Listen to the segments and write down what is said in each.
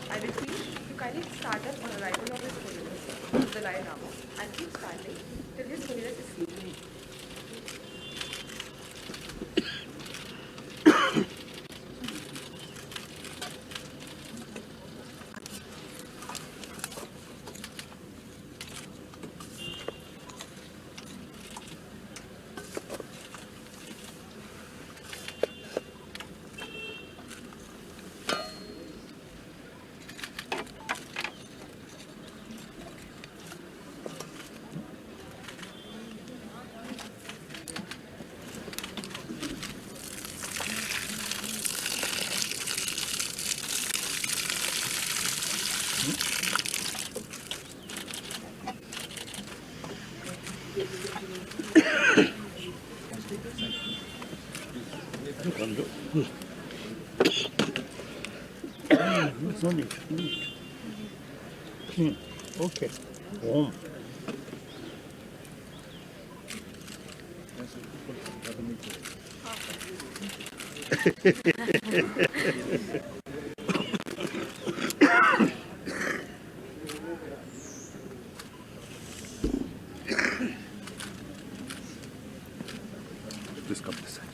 I repeat, to kindly start up on arrival of His Holiness, the Dalai Lama, and keep standing till His Holiness is seated. Okay. Om. Please come this side.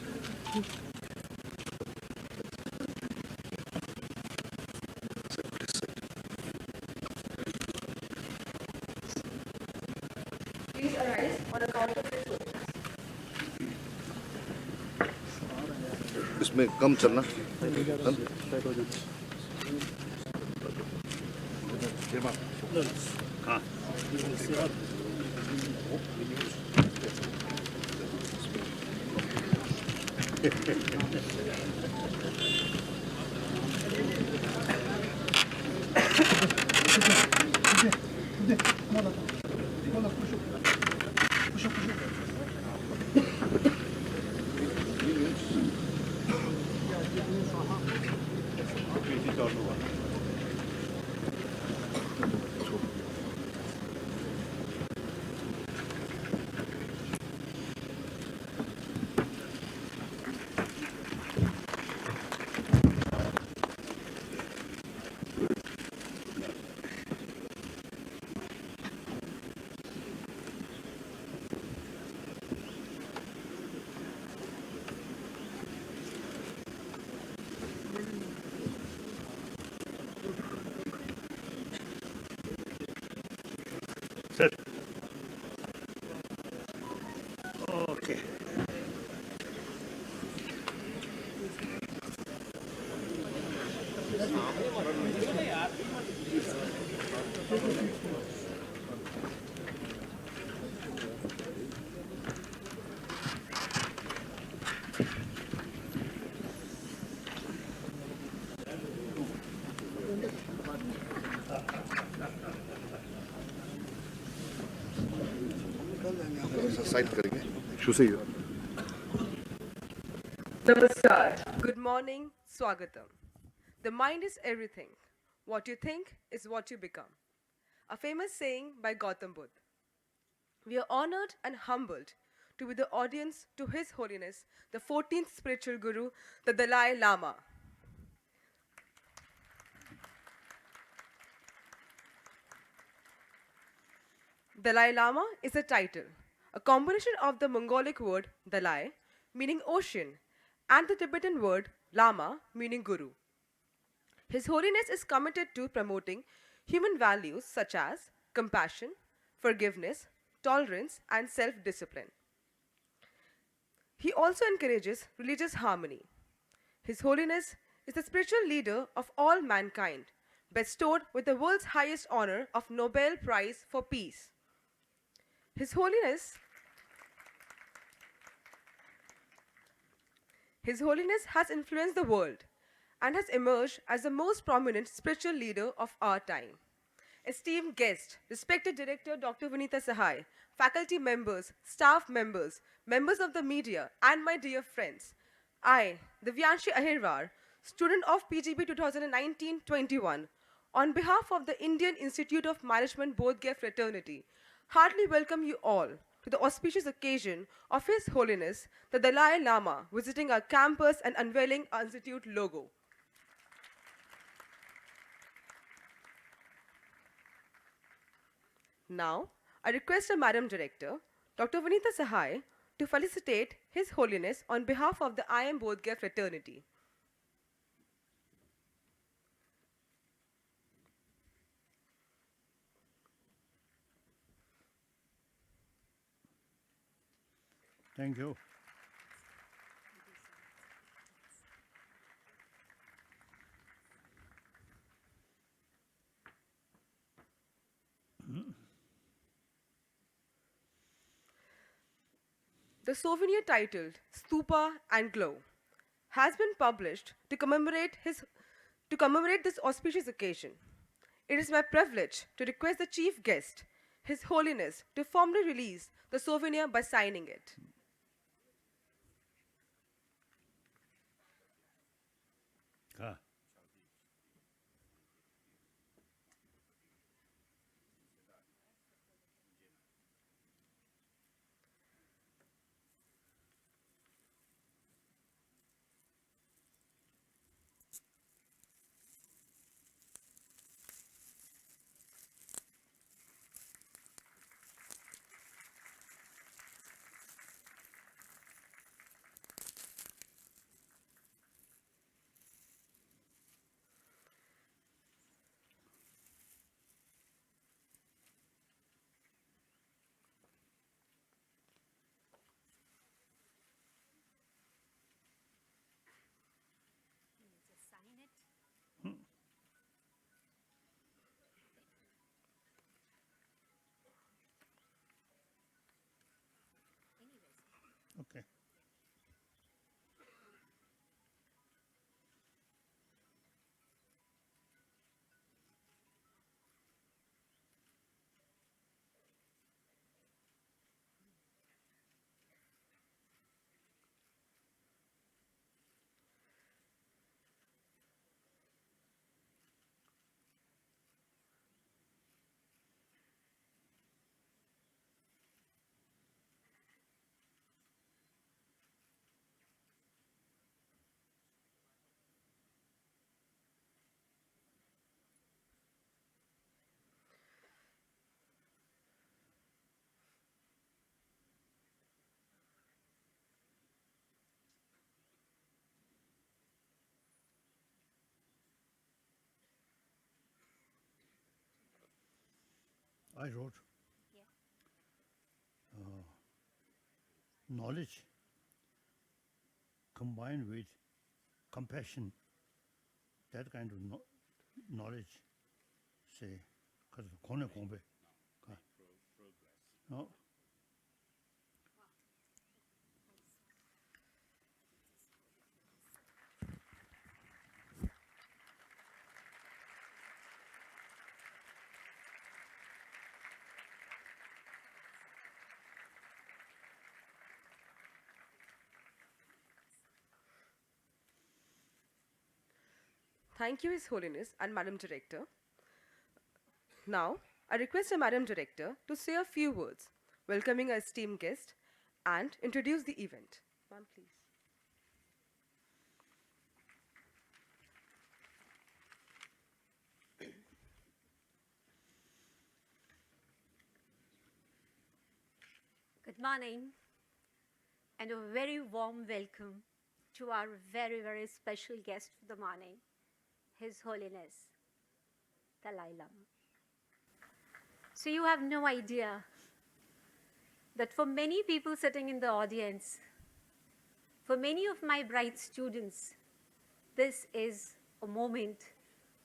Please arise on account of His Holiness. इसमें कम चलना कम हाँ. Sir. Okay. Side करेंगे शुरू से ही Namaskar. Good morning, Swagatam. The mind is everything. What you think is what you become. A famous saying by Gautam Buddha. We are honored and humbled to be the audience to His Holiness, the 14th spiritual guru, the Dalai Lama. Dalai Lama is a title, a combination of the Mongolic word Dalai, meaning ocean, and the Tibetan word Lama, meaning guru. His Holiness is committed to promoting human values such as compassion, forgiveness, tolerance, and self discipline. He also encourages religious harmony. His Holiness is the spiritual leader of all mankind, bestowed with the world's highest honor of Nobel Prize for Peace. His Holiness His Holiness has influenced the world and has emerged as the most prominent spiritual leader of our time, esteemed guest, respected director Dr. Vinita Sahai, faculty members, staff members, members of the media, and my dear friends. I, Divyanshi Ahirwar, student of PGB 2019-21, on behalf of the Indian Institute of Management Bodhgaya Fraternity, heartily welcome you all to the auspicious occasion of His Holiness the Dalai Lama visiting our campus and unveiling our institute logo. Now, I request our Madam Director, Dr. Vinita Sahai, to felicitate His Holiness on behalf of the IM Bodhgaya fraternity. Thank you. The souvenir titled Stupa and Glow has been published to commemorate this auspicious occasion. It is my privilege to request the chief guest, His Holiness, to formally release the souvenir by signing it. Ah. Okay. I wrote knowledge combined with compassion, that kind of knowledge, say, no. Thank you, His Holiness and Madam Director. Now, I request the Madam Director to say a few words, welcoming our esteemed guest and introduce the event. Ma'am, please. Good morning and a very warm welcome to our very, very special guest for the morning, His Holiness, Dalai Lama. So you have no idea that for many people sitting in the audience, for many of my bright students, this is a moment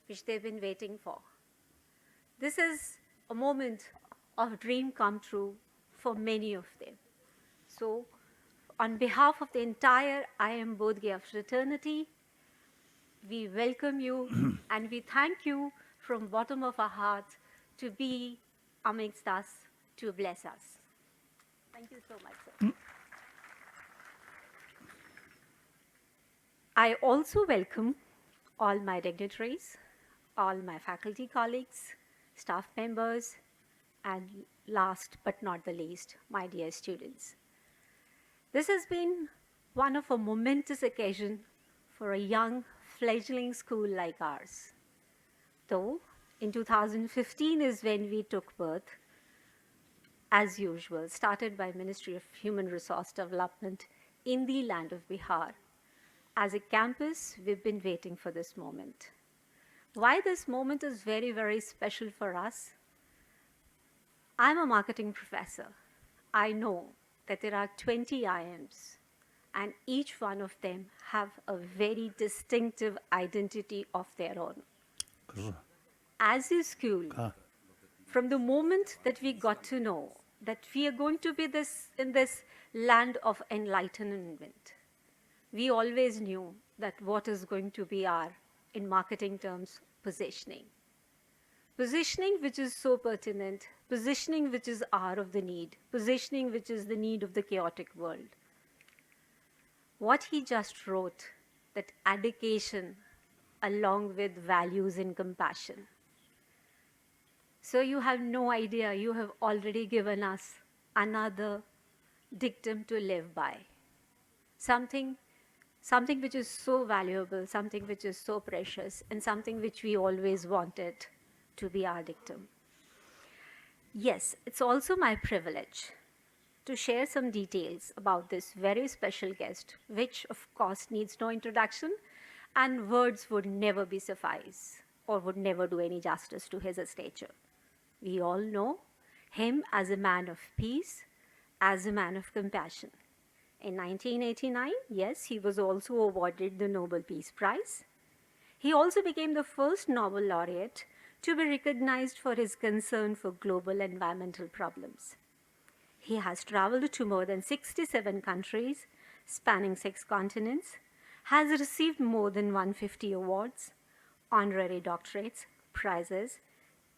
which they've been waiting for. This is a moment of dream come true for many of them. So, on behalf of the entire IM Bodhgaya fraternity, we welcome you and we thank you from bottom of our heart to be amongst us, to bless us. Thank you so much, sir. I also welcome all my dignitaries, all my faculty colleagues, staff members, and last but not the least, my dear students. This has been one of a momentous occasion for a young, fledgling school like ours. Though in 2015 is when we took birth, as usual, started by Ministry of Human Resource Development in the land of Bihar. As a campus, we've been waiting for this moment. Why this moment is very, very special for us? I'm a marketing professor. I know that there are 20 IMs, and each one of them have a very distinctive identity of their own. As a school, from the moment that we got to know that we are going to be in this land of enlightenment, we always knew that what is going to be our, in marketing terms, positioning. Positioning which is so pertinent, positioning which is hour of the need, positioning which is the need of the chaotic world. What he just wrote, that education along with values and compassion. So you have no idea, you have already given us another dictum to live by. Something which is so valuable, something which is so precious, and something which we always wanted to be our dictum. Yes, it's also my privilege to share some details about this very special guest, which of course needs no introduction, and words would never be suffice or would never do any justice to his stature. We all know him as a man of peace, as a man of compassion. In 1989, yes, he was also awarded the Nobel Peace Prize. He also became the first Nobel laureate to be recognized for his concern for global environmental problems. He has traveled to more than 67 countries, spanning 6 continents, has received more than 150 awards, honorary doctorates, prizes,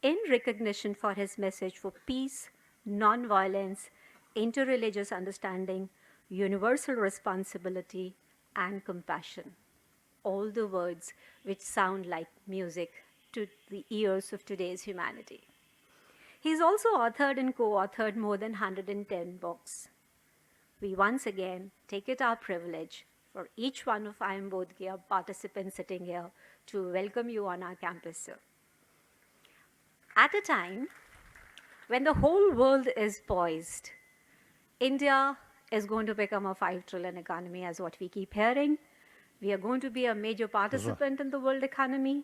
in recognition for his message for peace, non-violence, interreligious understanding, universal responsibility, and compassion. All the words which sound like music to the ears of today's humanity. He's also authored and co-authored more than 110 books. We once again take it our privilege for each one of IIM Bodh Gaya participants sitting here to welcome you on our campus, sir. At a time when the whole world is poised, India is going to become a 5 trillion economy, as what we keep hearing. We are going to be a major participant in the world economy.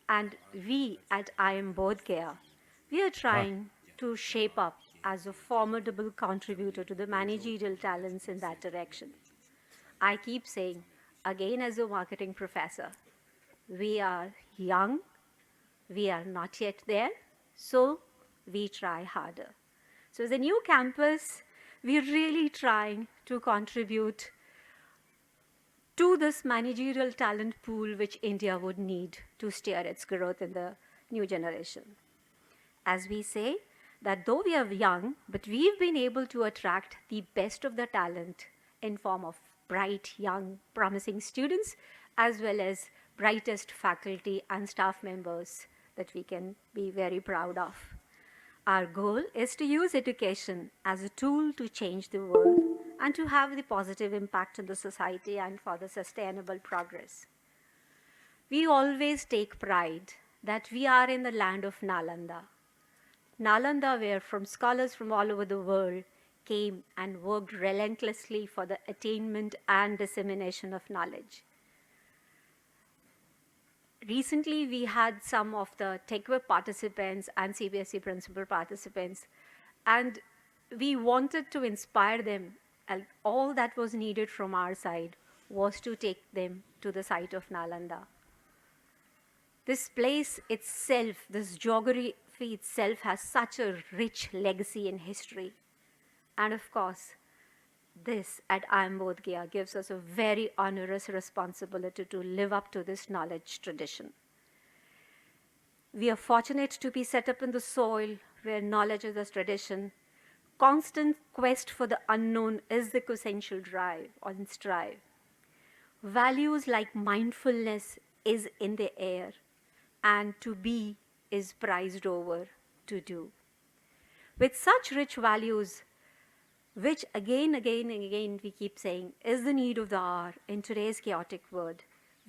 And we at IIM Bodh Gaya, we are trying to shape up as a formidable contributor to the managerial talents in that direction. I keep saying, again as a marketing professor, we are young, we are not yet there, so we try harder. So as a new campus, we're really trying to contribute to this managerial talent pool which India would need to steer its growth in the new generation. As we say, that though we are young, but we've been able to attract the best of the talent in form of bright, young, promising students, as well as brightest faculty and staff members that we can be very proud of. Our goal is to use education as a tool to change the world and to have the positive impact on the society and for the sustainable progress. We always take pride that we are in the land of Nalanda. Nalanda, where from scholars from all over the world came and worked relentlessly for the attainment and dissemination of knowledge. Recently, we had some of the TechWeb participants and CBSE principal participants, and we wanted to inspire them. And all that was needed from our side was to take them to the site of Nalanda. This place itself, this geography itself has such a rich legacy in history. And of course, this at IIM Bodh Gaya gives us a very onerous responsibility to live up to this knowledge tradition. We are fortunate to be set up in the soil where knowledge is a tradition. Constant quest for the unknown is the essential drive or strive. Values like mindfulness is in the air, and to be is prized over to do. With such rich values, which again we keep saying is the need of the hour in today's chaotic world,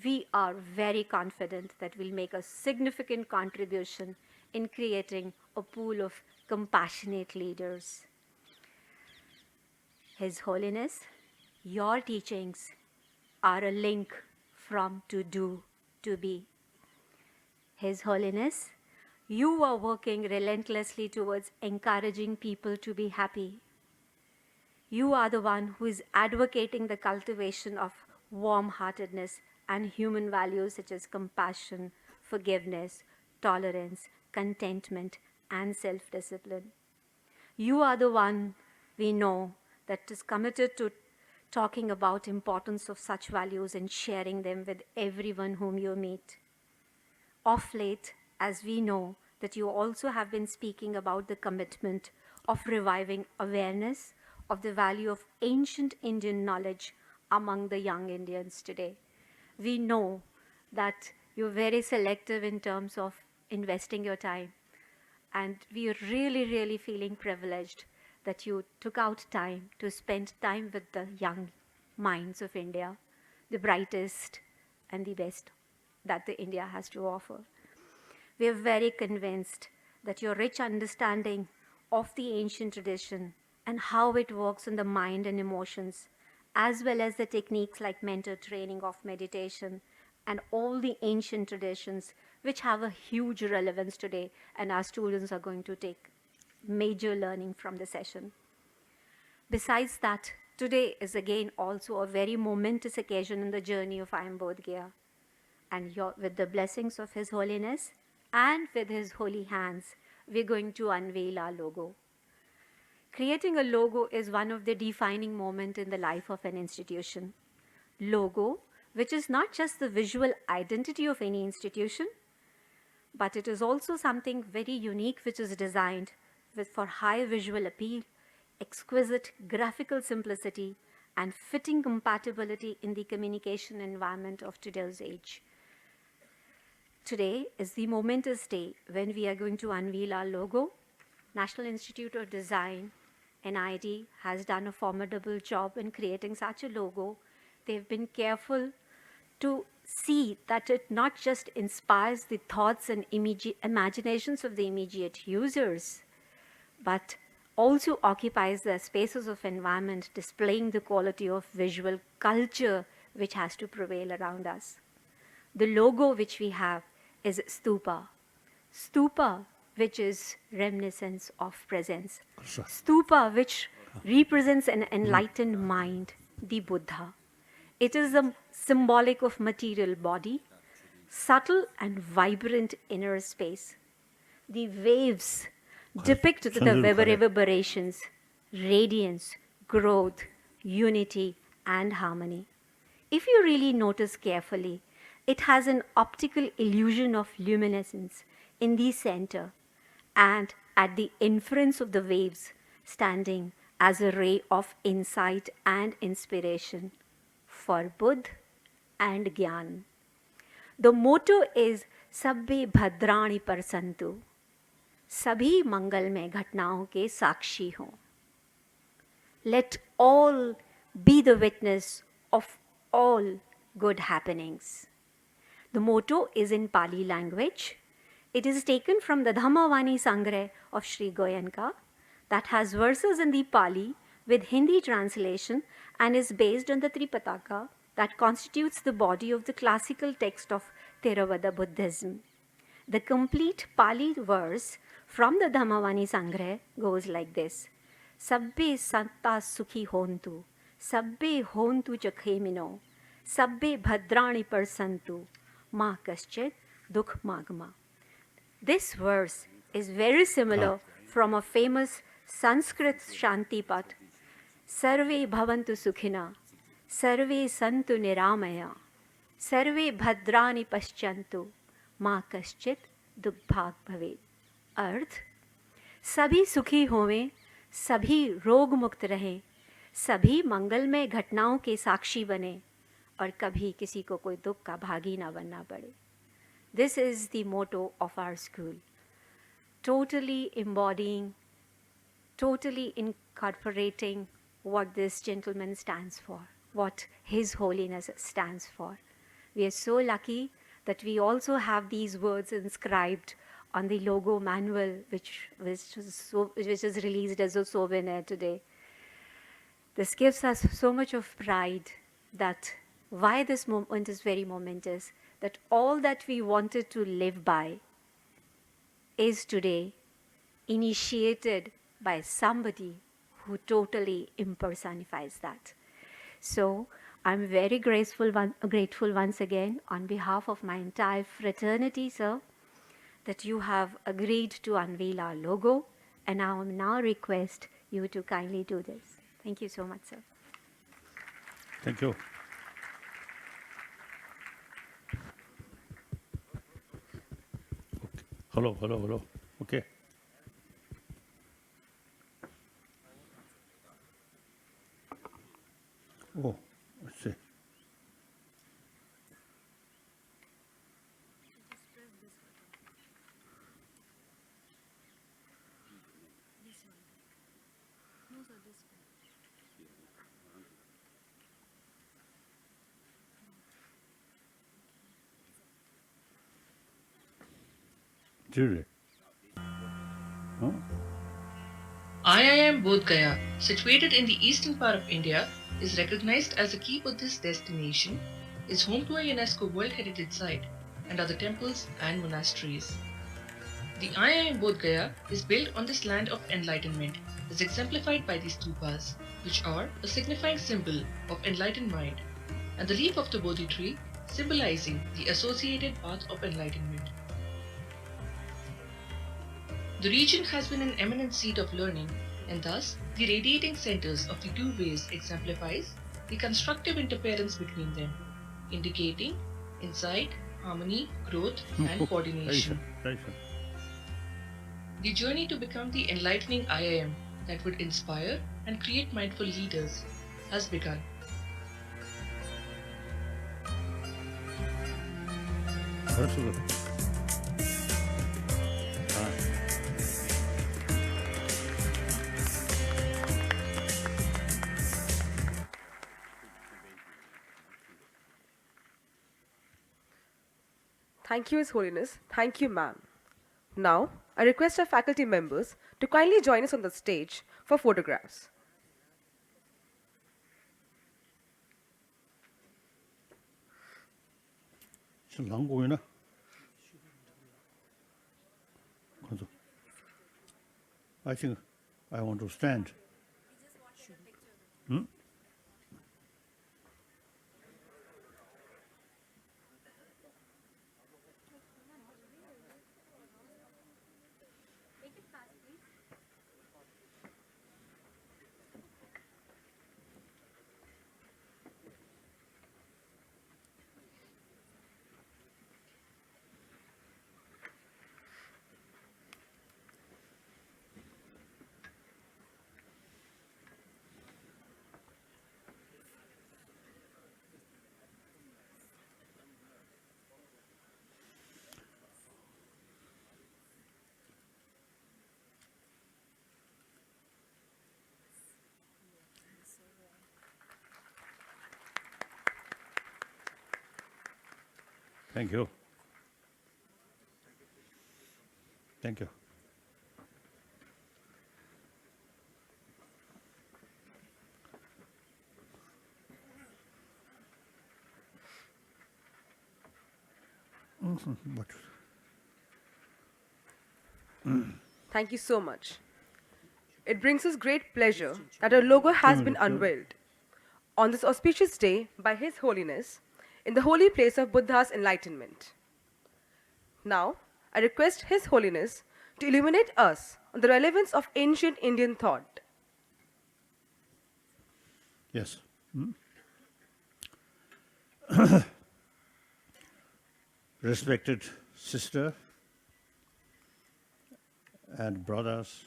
we are very confident that we'll make a significant contribution in creating a pool of compassionate leaders. His Holiness, your teachings are a link from to do to be. His Holiness, you are working relentlessly towards encouraging people to be happy. You are the one who is advocating the cultivation of warm-heartedness and human values such as compassion, forgiveness, tolerance, contentment, and self-discipline. You are the one we know that is committed to talking about importance of such values and sharing them with everyone whom you meet. Of late, as we know, that you also have been speaking about the commitment of reviving awareness of the value of ancient Indian knowledge among the young Indians today. We know that you're very selective in terms of investing your time, and we are really feeling privileged that you took out time to spend time with the young minds of India, the brightest and the best that the India has to offer. We are very convinced that your rich understanding of the ancient tradition and how it works on the mind and emotions, as well as the techniques like mentor training of meditation and all the ancient traditions which have a huge relevance today, and our students are going to take major learning from the session. Besides that, today is again also a very momentous occasion in the journey of I Am Bodh Gaya. And with the blessings of His Holiness and with His holy hands, we're going to unveil our logo. Creating a logo is one of the defining moments in the life of an institution. Logo, which is not just the visual identity of any institution, but it is also something very unique which is designed for high visual appeal, exquisite graphical simplicity, and fitting compatibility in the communication environment of today's age. Today is the momentous day when we are going to unveil our logo. National Institute of Design, NID, has done a formidable job in creating such a logo. They've been careful to see that it not just inspires the thoughts and imaginations of the immediate users, but also occupies the spaces of environment, displaying the quality of visual culture which has to prevail around us. The logo which we have is stupa. Stupa, which is reminiscence of presence. Stupa, which represents an enlightened mind, the Buddha. It is a symbolic of material body, subtle and vibrant inner space. The waves depict the reverberations, radiance, growth, unity, and harmony. If you really notice carefully, it has an optical illusion of luminescence in the center and at the inference of the waves standing as a ray of insight and inspiration for Buddha and Gyan. The motto is Sabbe Bhadrani Parsantu, सभी मंगलमय घटनाओं के साक्षी हों. Let all be the witness of all good happenings. The motto is in Pali language. It is taken from the Dhammavani Sangrah of Sri Goenka that has verses in the Pali with Hindi translation and is based on the Tripitaka that constitutes the body of the classical text of Theravada Buddhism. The complete Pali verse from the Dhammavani Sangrah goes like this. Sabbe santa sukhi hontu, sabbe hontu chakhemino, sabbe bhadrani parsantu, ma kaschit dukh magma. This verse is very similar from a famous Sanskrit Shanti Pat. Sarve bhavantu sukhina, sarve santu niramaya, sarve bhadrani paschantu, ma kaschit दुर्भाग भवेत्। अर्थ, सभी सुखी होवें, सभी रोग मुक्त रहें, सभी मंगलमय घटनाओं के साक्षी बने और कभी किसी को कोई दुख का भागी ना बनना पड़े. This is the motto of our school. Totally embodying, totally incorporating what this gentleman stands for, what His Holiness stands for. We are so lucky that we also have these words inscribed on the logo manual, which is released as a souvenir today. This gives us so much of pride that why this moment is very momentous, that all that we wanted to live by is today initiated by somebody who totally impersonifies that. So I'm very grateful once again on behalf of my entire fraternity, sir, that you have agreed to unveil our logo, and I will now request you to kindly do this. Thank you so much, sir. Thank you. Okay. Hello. Okay. Oh, let's see. Really? Huh? IIM Bodh Gaya, situated in the eastern part of India, is recognized as a key Buddhist destination, is home to a UNESCO World Heritage Site, and other temples and monasteries. The IIM Bodh Gaya is built on this land of enlightenment, as exemplified by these stupas, which are a signifying symbol of enlightened mind, and the leaf of the Bodhi tree, symbolizing the associated path of enlightenment. The region has been an eminent seat of learning, and thus the radiating centers of the two ways exemplifies the constructive interference between them, indicating insight, harmony, growth, and coordination. Right, sir. The journey to become the enlightening IIM that would inspire and create mindful leaders has begun. That's good. Thank you, His Holiness. Thank you, ma'am. Now, I request our faculty members to kindly join us on the stage for photographs. 랑공이나? I think I want to stand. Hmm? Thank you. Thank you. But Thank you so much. It brings us great pleasure that our logo has been unveiled on this auspicious day by His Holiness in the holy place of Buddha's enlightenment. Now, I request His Holiness to illuminate us on the relevance of ancient Indian thought. yes. Respected sister, and brothers,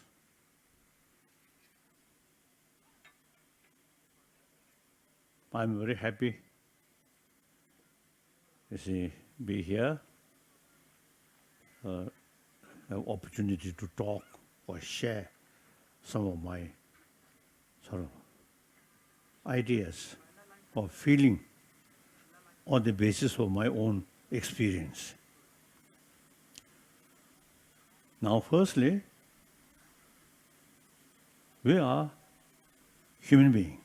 I'm very happy to be here, have opportunity to talk or share some of my sort of ideas or feeling on the basis of my own experience. Now, firstly, we are human beings.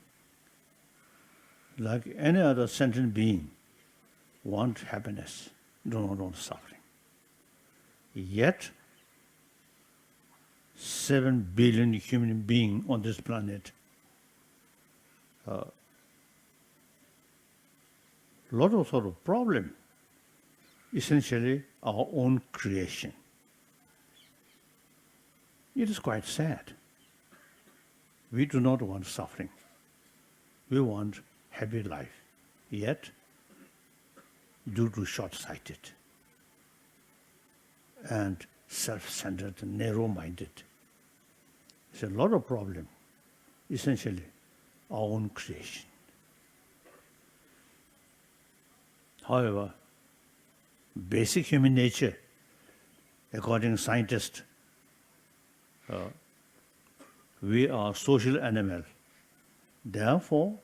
Like any other sentient being, want happiness, do not want suffering. Yet, 7 billion human beings on this planet, lot of sort of problem, essentially our own creation. It is quite sad. We do not want suffering. We want happy life. Yet, due to short-sighted and self-centered and narrow-minded, there's a lot of problem, essentially our own creation. However, basic human nature, according to scientists, we are social animal. Therefore,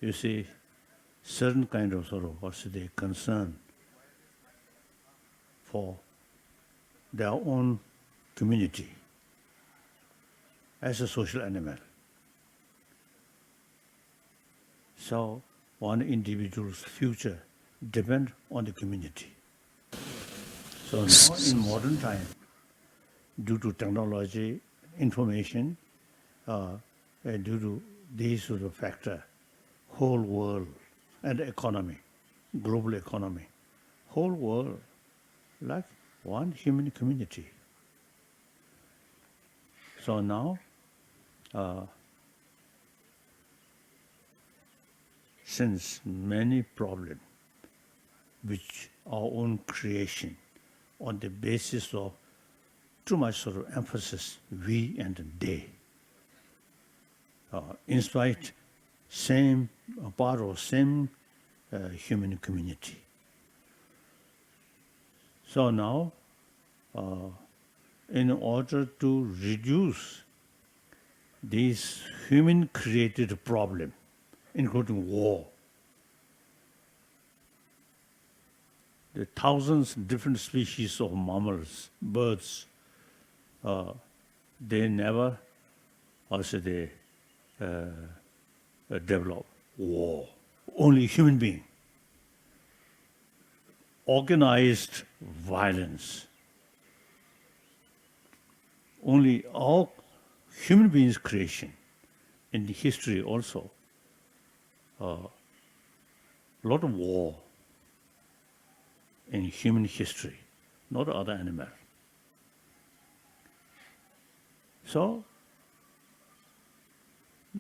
you see, certain kind of sort of concern for their own community as a social animal. So one individual's future depends on the community. So now in modern time, due to technology, information, and due to these sort of factors, whole world and economy, global economy, whole world like one human community. So now, since many problems which our own creation on the basis of too much sort of emphasis, we and they, in spite same part of same human community. So now, in order to reduce these human-created problems, including war, the thousands of different species of mammals, birds, they never develop war. Only human being. Organized violence. Only all human beings' creation in the history also. Lot of war in human history, not other animal. So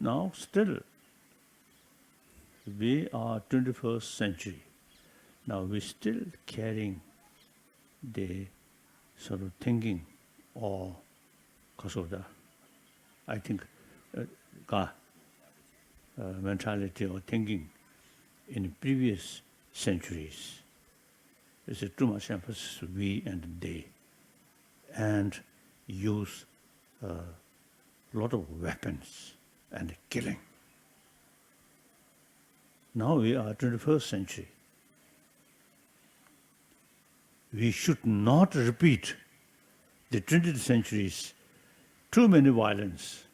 now still we are 21st century. Now we're still carrying the sort of thinking or because of the, I think, mentality or thinking in previous centuries. There's too much emphasis we and they, and use a lot of weapons and killing. Now we are 21st century. We should not repeat the 20th century's too many violence.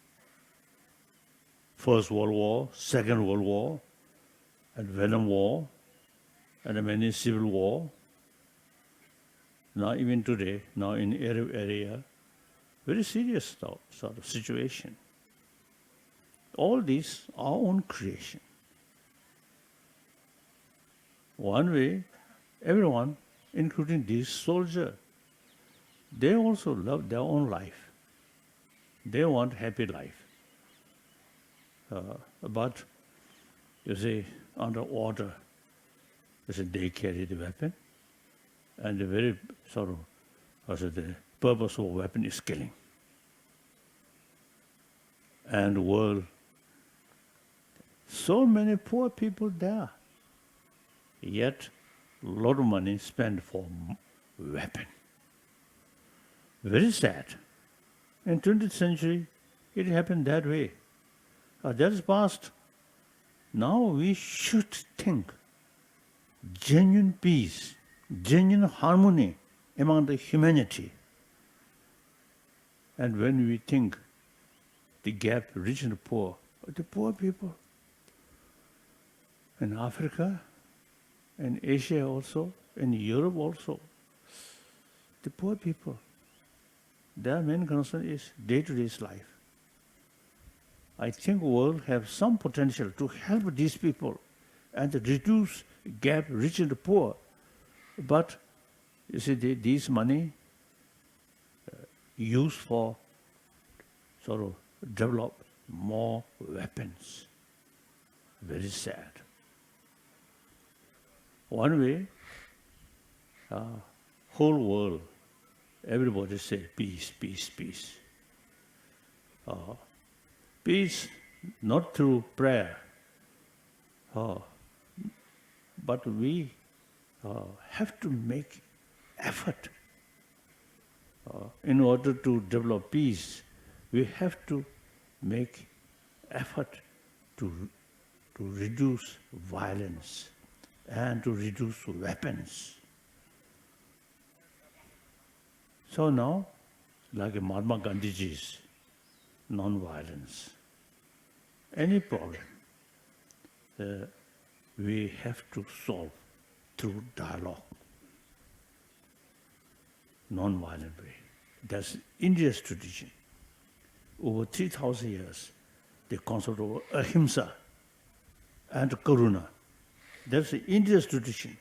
First World War, Second World War, and Vietnam War, and many civil war. Now even today, now in Arab area, very serious sort of situation. All these our own creation. One way, everyone, including these soldiers, they also love their own life. They want happy life. But, you see, under order, they carry the weapon, and the very sort of, purpose of a weapon is killing. And the world, so many poor people there, yet a lot of money spent for weapon. Very sad. In 20th century, it happened that way. That is past. Now we should think genuine peace, genuine harmony among the humanity. And when we think the gap rich and poor, the poor people in Africa, in Asia also, in Europe also, the poor people, their main concern is day-to-day life. I think the world has some potential to help these people and to reduce gap rich and poor. But you see, these money used for sort of develop more weapons. Very sad. One way, whole world, everybody say peace, peace, peace. Peace not through prayer, but we have to make effort. In order to develop peace, we have to make effort to reduce violence and to reduce weapons. So now, like Mahatma Gandhiji's non-violence, any problem we have to solve through dialogue, non-violent way. That's India's tradition. Over 3,000 years, the concept of ahimsa and karuna. That's India's tradition.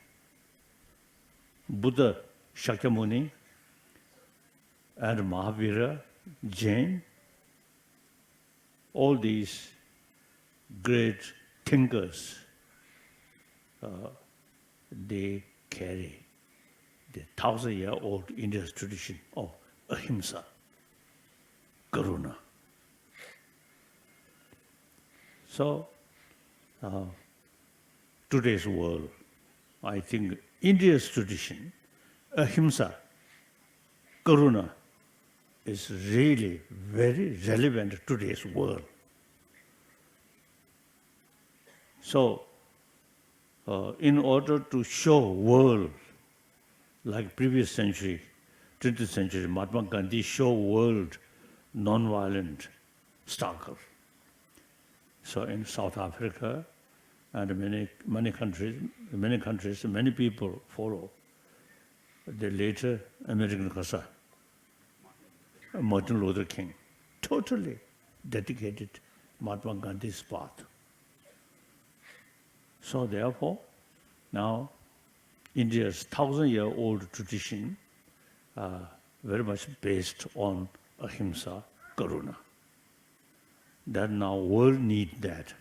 Buddha, Shakyamuni, and Mahavira, Jain, all these great thinkers, they carry the 1,000-year-old India's tradition of ahimsa, karuna. So, today's world, I think India's tradition, ahimsa, karuna, is really very relevant to today's world. So, in order to show world, like previous century, 20th century, Mahatma Gandhi show world non-violent struggle. So in South Africa and many countries, many people follow the later American Kasa, Martin Luther King, totally dedicated Mahatma Gandhi's path. So therefore, now India's 1,000-year-old tradition very much based on ahimsa, karuna. That now world need that.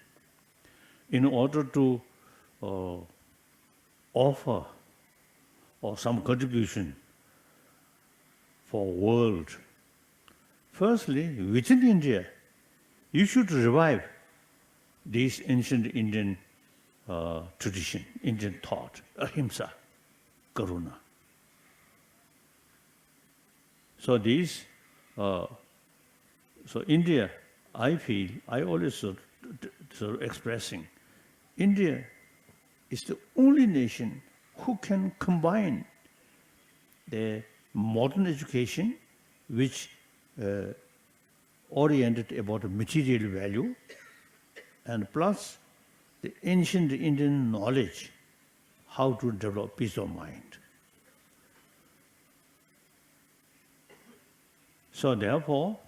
In order to offer or some contribution for world, firstly, within India, you should revive this ancient Indian tradition, Indian thought, ahimsa, karuna. So these, so India, I feel, I always sort of expressing, India is the only nation who can combine the modern education, which oriented about material value, and plus the ancient Indian knowledge, how to develop peace of mind. So therefore,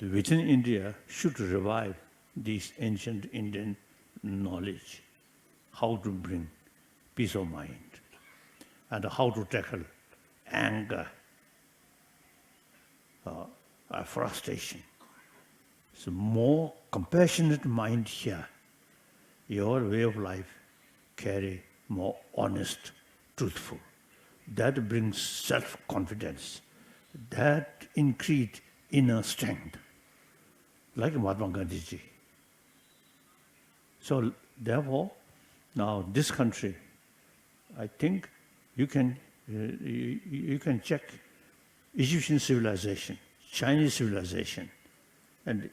within India should revive this ancient Indian knowledge, how to bring peace of mind, and how to tackle anger, frustration. So more compassionate mind here, your way of life carry more honest, truthful. that brings self-confidence, that increase inner strength, like Mahatma Gandhi ji. So therefore, now this country, I think you can check Egyptian civilization, Chinese civilization, and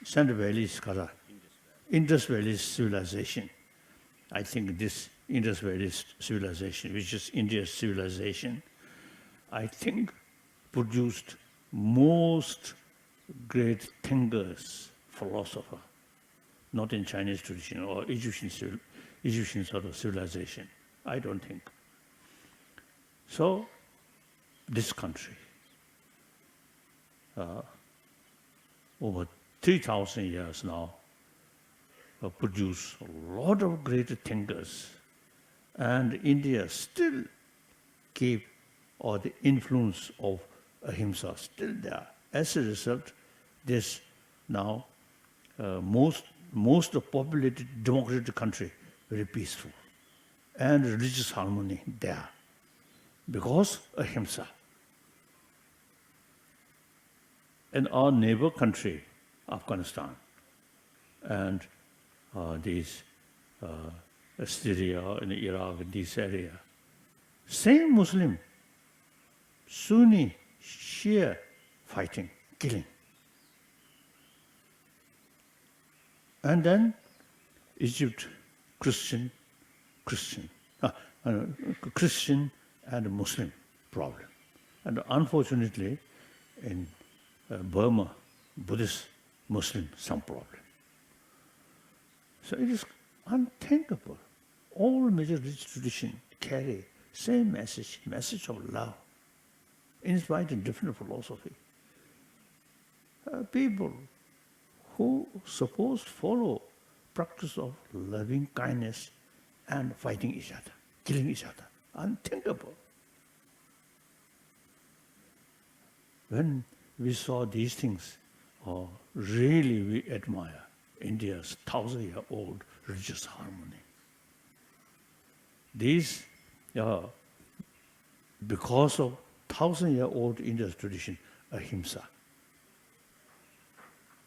Sand Valley Skala, Indus Valley civilization. I think this Indus Valley civilization, which is India's civilization, I think produced most great thinkers, philosopher, not in Chinese tradition or Egyptian sort of civilization. I don't think. So, this country, over 3,000 years now, produced a lot of great thinkers, and India still keep, or the influence of ahimsa still there. As a result, this now most populated democratic country, very peaceful, and religious harmony there, because ahimsa. And our neighbor country, Afghanistan, and these Syria and Iraq, and this area, same Muslim, Sunni, Shia, fighting, killing. And then Egypt, Christian and Muslim problem. And unfortunately, in Burma, Buddhist, Muslim, some problem. So it is unthinkable. All major religious traditions carry same message of love, in spite of different philosophy. People who suppose follow practice of loving kindness and fighting each other, killing each other. Unthinkable. When we saw these things, really we admire India's 1,000-year-old religious harmony. These, because of 1,000-year-old India's tradition, ahimsa.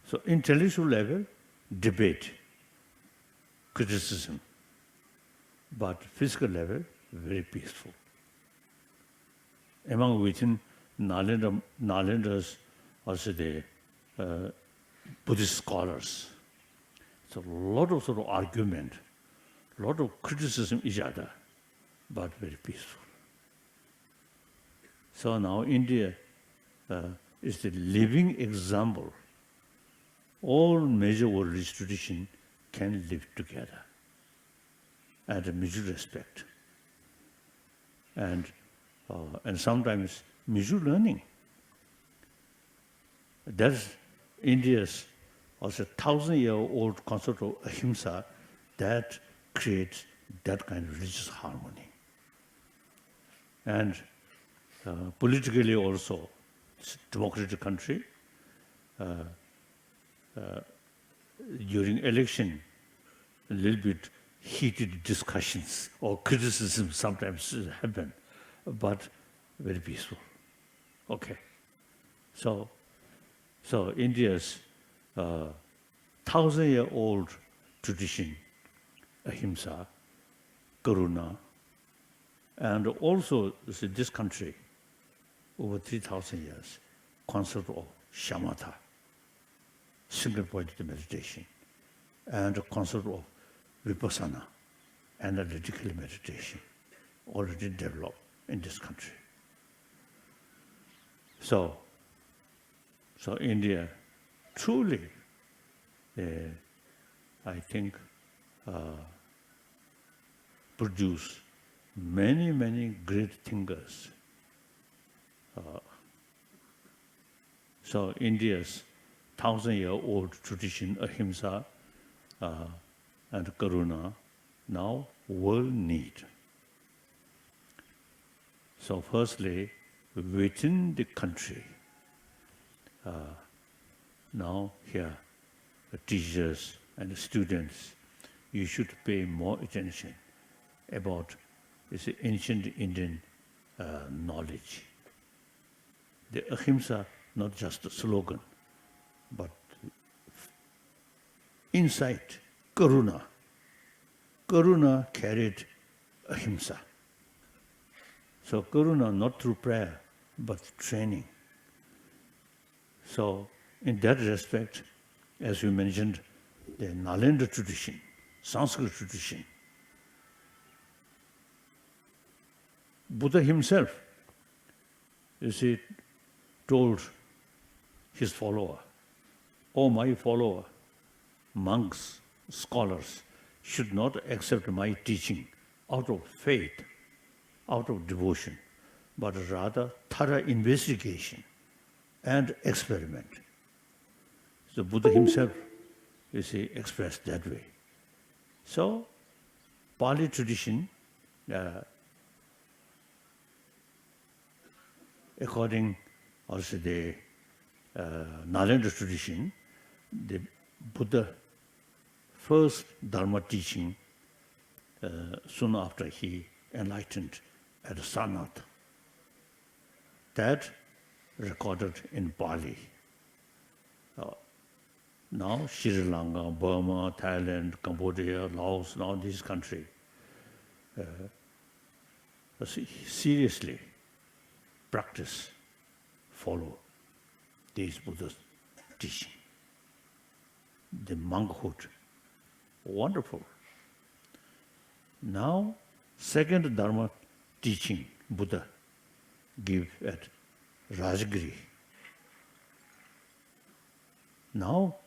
So intellectual level, debate, criticism, but physical level, very peaceful. Within Nalenda's, also the Buddhist scholars, so a lot of sort of argument, a lot of criticism each other, but very peaceful. So now India is the living example. All major world religious traditions can live together and a mutual respect, and sometimes mutual learning. That's India's also 1,000-year-old concept of ahimsa that creates that kind of religious harmony. And politically also, it's a democratic country. During election, a little bit heated discussions or criticism sometimes happen, but very peaceful. Okay. So India's 1,000-year-old tradition, ahimsa, karuna, and also this country, over 3,000 years, concept of shamatha, single-pointed meditation, and the concept of vipassana, analytical meditation, already developed in this country. So India truly, I think, produced many, many great thinkers. So India's 1,000-year-old tradition, ahimsa and karuna, now world need. So firstly, within the country, now here, the teachers and the students, you should pay more attention about is ancient Indian knowledge. The ahimsa, not just a slogan, but inside karuna. Karuna carried ahimsa. So karuna not through prayer, but training. So in that respect, as you mentioned, the Nalanda tradition, Sanskrit tradition, Buddha himself, you see, told his follower, "Oh, my follower, monks, scholars should not accept my teaching out of faith, out of devotion, but rather thorough investigation and experiment." So Buddha himself, you see, expressed that way. So Pali tradition, according also the Nalanda tradition, the Buddha first Dharma teaching soon after he enlightened at Sarnath. That recorded in Pali. Now Sri Lanka, Burma, Thailand, Cambodia, Laos, now these countries seriously practice, follow these Buddha's teaching. The monkhood, wonderful. Now, second Dharma teaching Buddha give at Rajgiri. Now,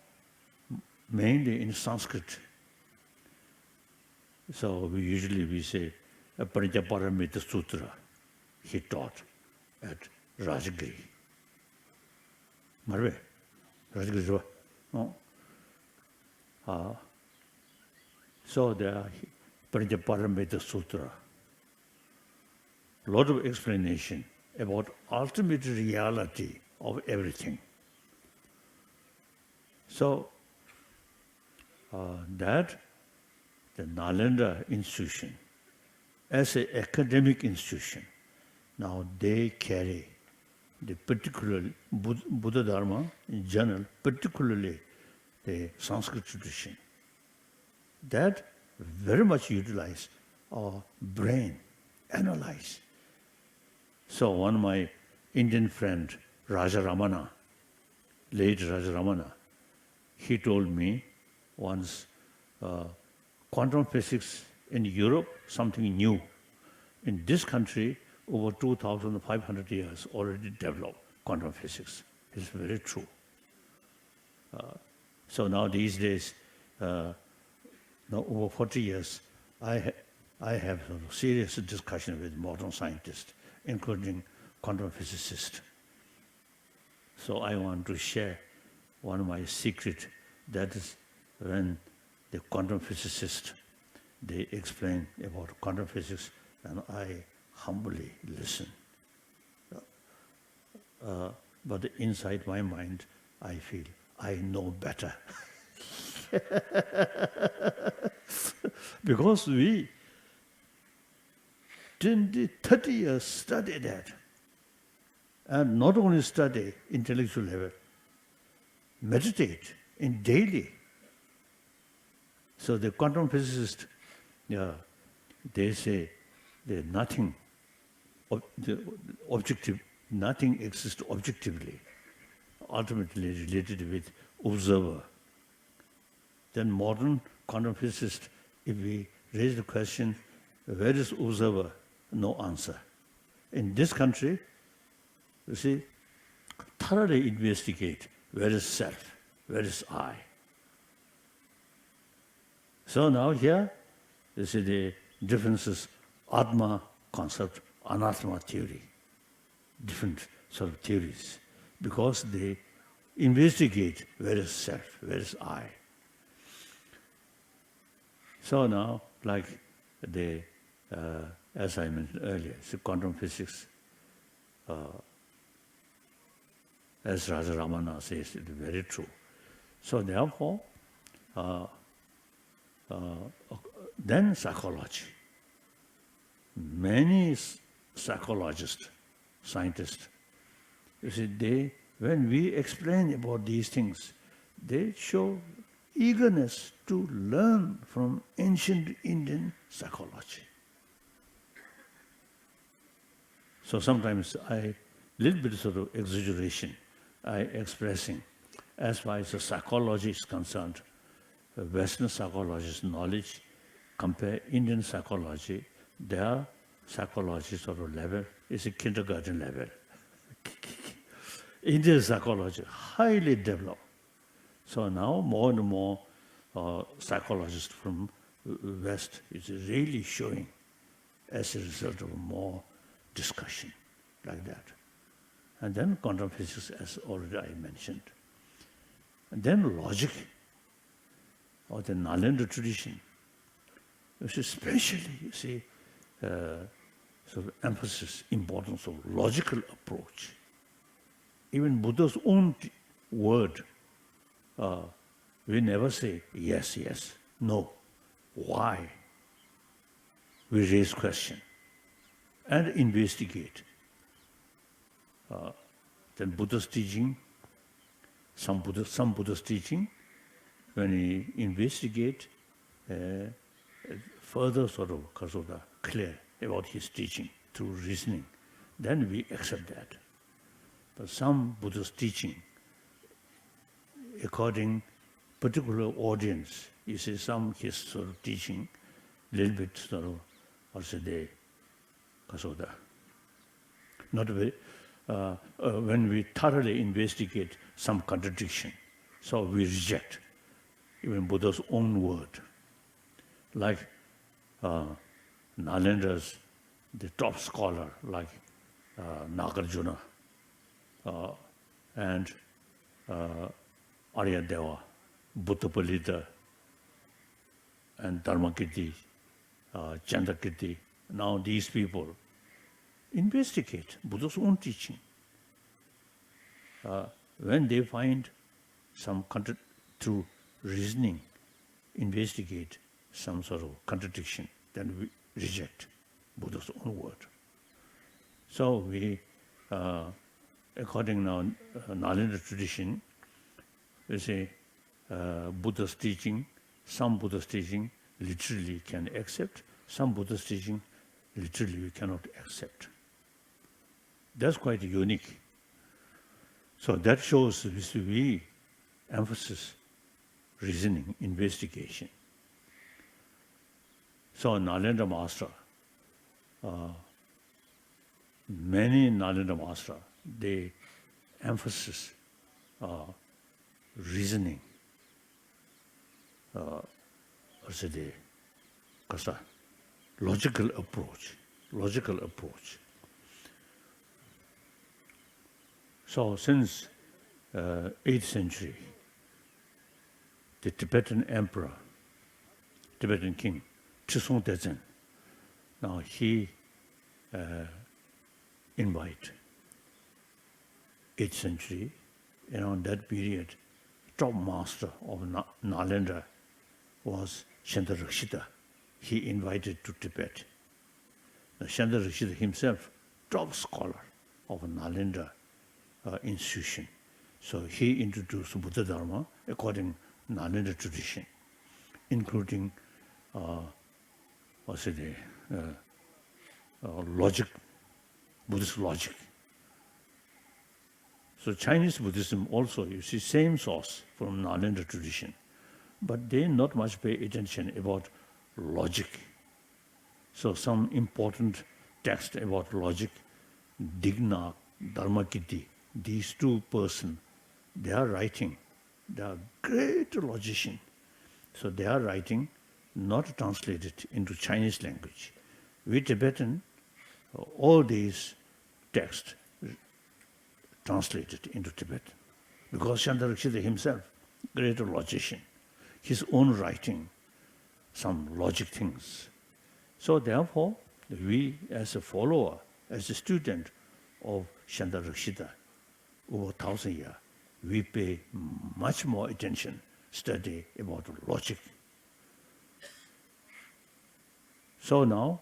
mainly in Sanskrit. So we say a Paramita Sutra he taught at Rajgiri. Marve, Rajgiri. No. So the Paramita Sutra, lot of explanation about ultimate reality of everything. So that the Nalanda institution, as an academic institution, now they carry the particular Buddha Dharma in general, particularly the Sanskrit tradition. That very much utilize our brain, analyze. So one of my Indian friend, Raja Ramana, late Raja Ramana, he told me once, quantum physics in Europe, something new. In this country, over 2,500 years already developed quantum physics. It's very true. So now these days, now over 40 years, I have a serious discussion with modern scientists, including quantum physicists. So I want to share one of my secrets, that is when the quantum physicists, they explain about quantum physics, and I humbly listen. But inside my mind, I feel I know better. Because we 20, 30 years study that. And not only study intellectual level, meditate in daily. So the quantum physicists, they say that nothing objective, nothing exists objectively, ultimately related with observer. Then modern quantum physicists, if we raise the question, where is observer? No answer. In this country, you see, thoroughly investigate where is self, where is I. So now here, you see the differences, Atma concept, Anatma theory, different sort of theories, because they investigate where is self, where is I. So now, like the, as I mentioned earlier, so quantum physics, as Raja Ramana says, it is very true. So therefore, then psychology. many psychologists, scientists, you see, when we explain about these things, they show eagerness to learn from ancient Indian psychology. So sometimes little bit sort of exaggeration, expressing, as far as the psychology is concerned, Western psychologist knowledge, compare Indian psychology, their psychology sort of level is a kindergarten level. Indian psychology, highly developed. So now more and more psychologists from West is really showing as a result of more discussion like that. And then quantum physics, as already I mentioned. And then logic, or the Nalanda tradition, which is especially, you see, sort of emphasis, importance of logical approach. Even Buddha's own word, we never say yes, yes, no, why. We raise question and investigate. Then Buddha's teaching, some Buddha's teaching, when he investigate, further sort of clear about his teaching through reasoning, then we accept that. But some Buddha's teaching, according particular audience, you see some his sort of teaching, little bit sort of, also they, not very, when we thoroughly investigate some contradiction, so we reject even Buddha's own word. Like Nalendra's, the top scholar, like Nagarjuna and Aryadeva, Buddhapalita, and Dharmakirti, Chandrakirti. Now these people investigate Buddha's own teaching. When they find some through reasoning, investigate some sort of contradiction, then we reject Buddha's own word. So we, according now Nalanda tradition, we say Buddha's teaching, some Buddha's teaching literally can accept, some Buddha's teaching literally we cannot accept. That's quite unique. So that shows we emphasis reasoning, investigation. So Nalanda Master, many Nalanda Master, they emphasis reasoning, also the logical approach. So since 8th century, the Tibetan emperor, Tibetan king, Chisung Dezen, now he invite 8th century, and on that period, top master of Nalanda was Chandrarakshita. He invited to Tibet. Now, Chandrarakshita himself, top scholar of Nalanda institution. So he introduced Buddha Dharma according to Nalanda tradition, including logic, Buddhist logic. So Chinese Buddhism also, you see, same source from Nalanda tradition, but they not much pay attention about logic. So some important text about logic, Digna, Dharmakirti, these two persons, they are writing, they are great logicians. So they are writing, not translated into Chinese language. We Tibetan, all these texts translated into Tibetan. Because Chandrarakshita himself, great logician, his own writing, some logic things. So therefore, we as a follower, as a student of Chandrarakshita, over 1,000 years, we pay much more attention, study about logic. So now,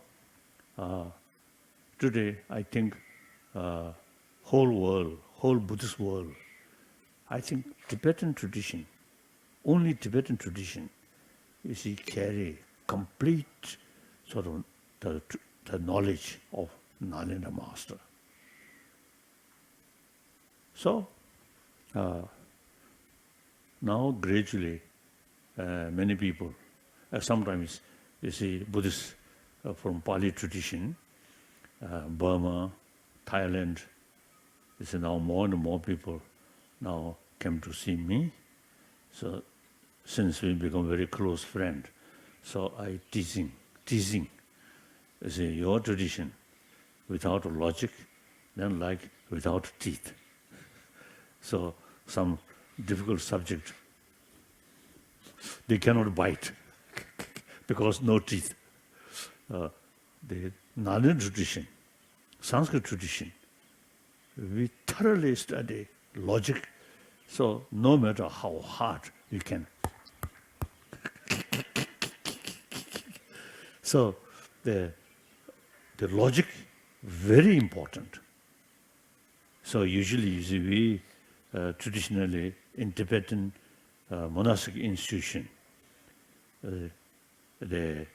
Today, I think whole world, whole Buddhist world, I think Tibetan tradition, only Tibetan tradition, you see, carry complete sort of the knowledge of Nalanda Master. So, now gradually, many people, sometimes you see Buddhists from Pali tradition, Burma, Thailand, you see now more and more people now came to see me. So since we become very close friend, so I teasing, you see, your tradition without logic, then like without teeth. So some difficult subject, they cannot bite because no teeth. The Nalanda tradition, Sanskrit tradition, we thoroughly study logic, so no matter how hard you can. So the logic, very important. So usually you see we traditionally in Tibetan monastic institution, the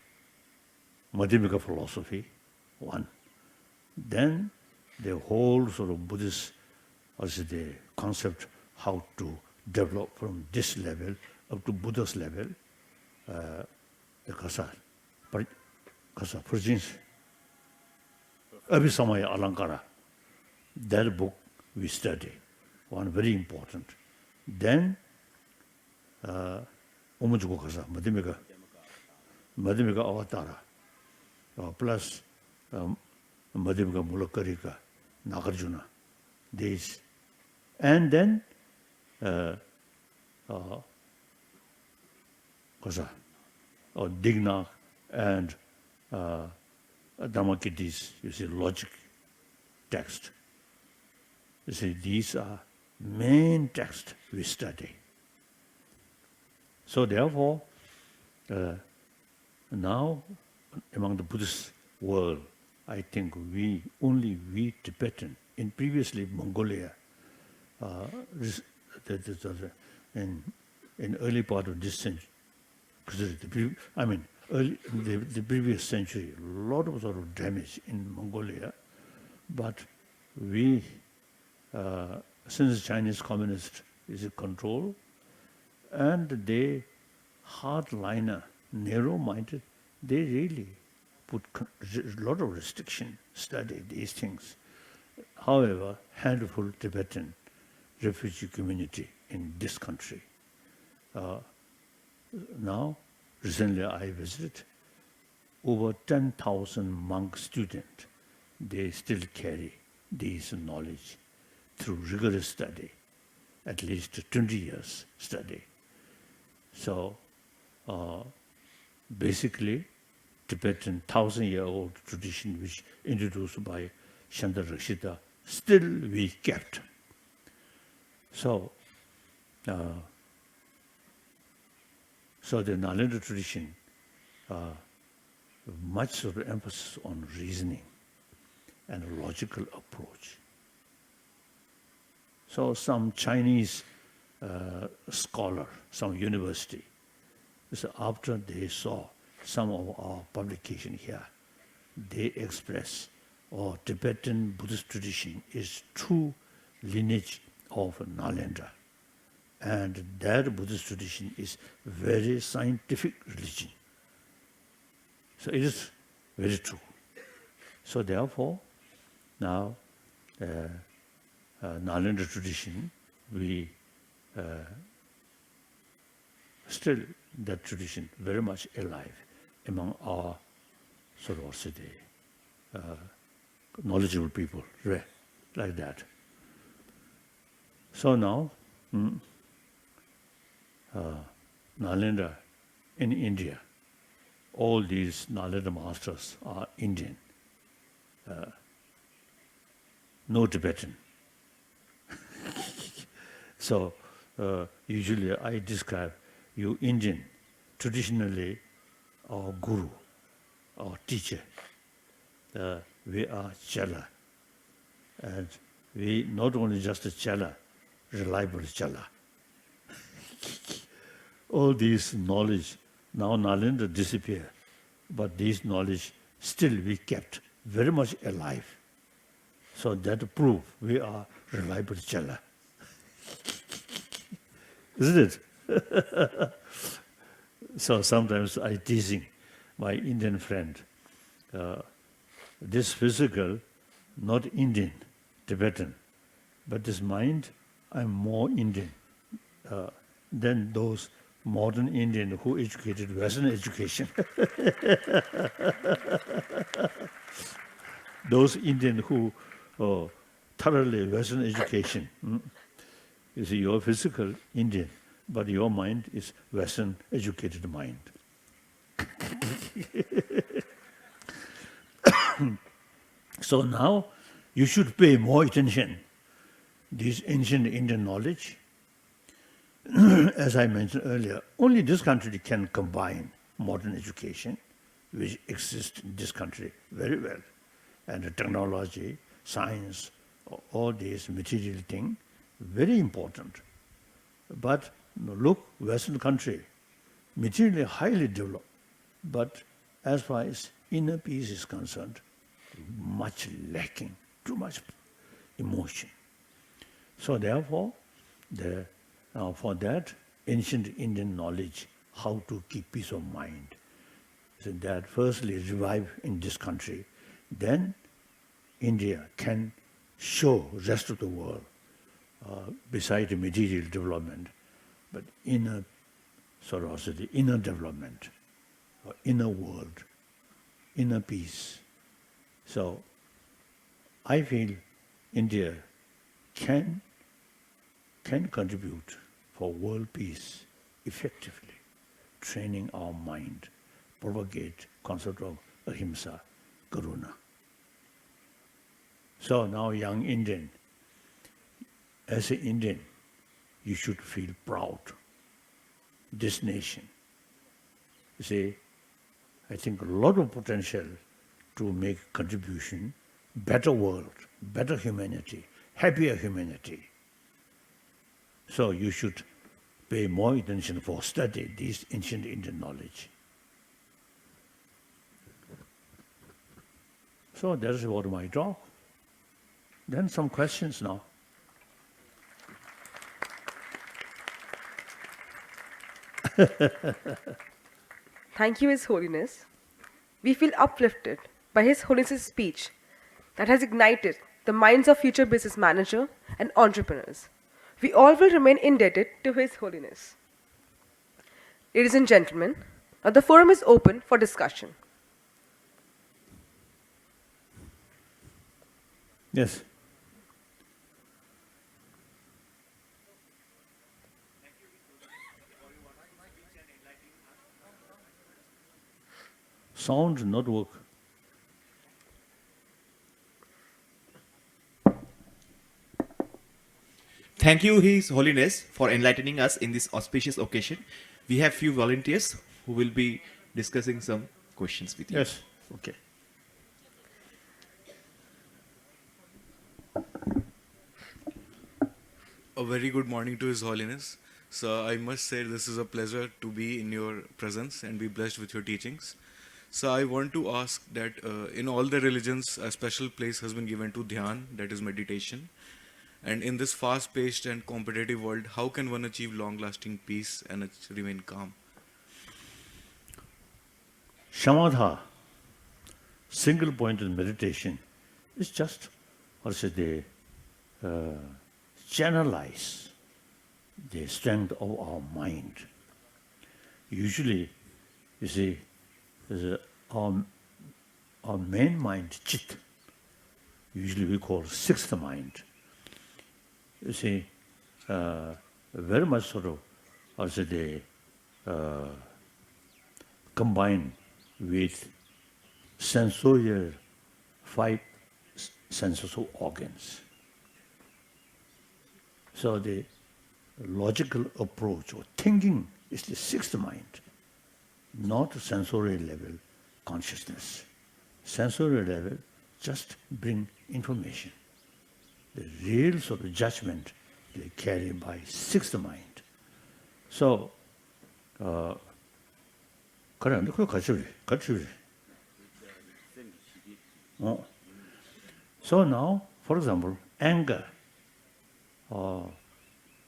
Madhyamika philosophy, one. Then the whole sort of Buddhist, also the concept how to develop from this level up to Buddha's level, the Kasa Prajins, Abhisamaya Alankara, that book we study, one very important. Then Omajuko Kasa, Madhyamika Avatara, plus Madhyamika Mulakarika, Nagarjuna, these. And then Digna and Dhammakirti's, you see, logic text. You see, these are main texts we study. So therefore, now among the Buddhist world, I think only we Tibetan, in previously Mongolia, in early part of this century, the previous century, a lot of sort of damage in Mongolia, but we, since Chinese communist is in control, and they hardliner, narrow-minded, they really put a lot of restriction, study these things. However, handful Tibetan refugee community in this country. Now, recently I visited, over 10,000 monk students, they still carry this knowledge through rigorous study, at least 20 years study. So, basically, Tibetan 1,000-year-old tradition which introduced by Chandra Rakshita, still we kept. So, so the Nalanda tradition, much sort of emphasis on reasoning and a logical approach. So some Chinese scholar, some university, so after they saw some of our publication here, they express, Tibetan Buddhist tradition is true lineage of Nalanda. And that Buddhist tradition is very scientific religion. So it is very true. So therefore, now Nalanda tradition, we still that tradition very much alive among our sort of also the knowledgeable people, like that. So now, Nalanda in India, all these Nalanda masters are Indian, no Tibetan. So usually I describe you Indian, traditionally our guru, our teacher, we are Chala. And we not only just a Chala, reliable Chala. All this knowledge, now Nalendra disappear, but this knowledge still we kept very much alive. So that proof we are reliable Chala. Isn't it? So sometimes I teasing my Indian friend, this physical, not Indian, Tibetan, but this mind, I'm more Indian than those modern Indian who educated Western education. Those Indian who thoroughly Western education. You see, you're physical Indian, but your mind is Western educated mind. So now you should pay more attention this ancient Indian knowledge. As I mentioned earlier, only this country can combine modern education, which exists in this country very well, and the technology, science, all these material things, very important. But look, Western country, materially highly developed, but as far as inner peace is concerned, much lacking, too much emotion. So therefore, for that, ancient Indian knowledge, how to keep peace of mind, so that firstly revive in this country, then India can show rest of the world, beside the material development, but inner, sort of also the inner development, or inner world, inner peace. So I feel India can contribute for world peace effectively, training our mind, propagate concept of ahimsa, karuna. So now young Indian, as an Indian, you should feel proud. This nation. You see, I think a lot of potential to make contribution, better world, better humanity, happier humanity. So you should pay more attention for study this ancient Indian knowledge. So that is what my talk. Then some questions now. Thank you, His Holiness. We feel uplifted by His Holiness's speech that has ignited the minds of future business managers and entrepreneurs. We all will remain indebted to His Holiness. Ladies and gentlemen, now the forum is open for discussion. Yes. Sound not work. Thank you, His Holiness, for enlightening us in this auspicious occasion. We have few volunteers who will be discussing some questions with you. Yes. Okay. A very good morning to His Holiness. So I must say this is a pleasure to be in your presence and be blessed with your teachings. So I want to ask that in all the religions, a special place has been given to dhyan, that is meditation. And in this fast-paced and competitive world, how can one achieve long-lasting peace and remain calm? Shamatha, single-pointed meditation, is just, or say they channelize the strength of our mind. Usually, you see, our main mind, chit, usually we call sixth mind. You see, very much sort of, also they combine with sensorial 5 senses of organs. So the logical approach or thinking is the sixth mind, not sensorial level consciousness. sensorial level just bring information. The real sort of judgment they carry by sixth mind. So, so now, for example, anger,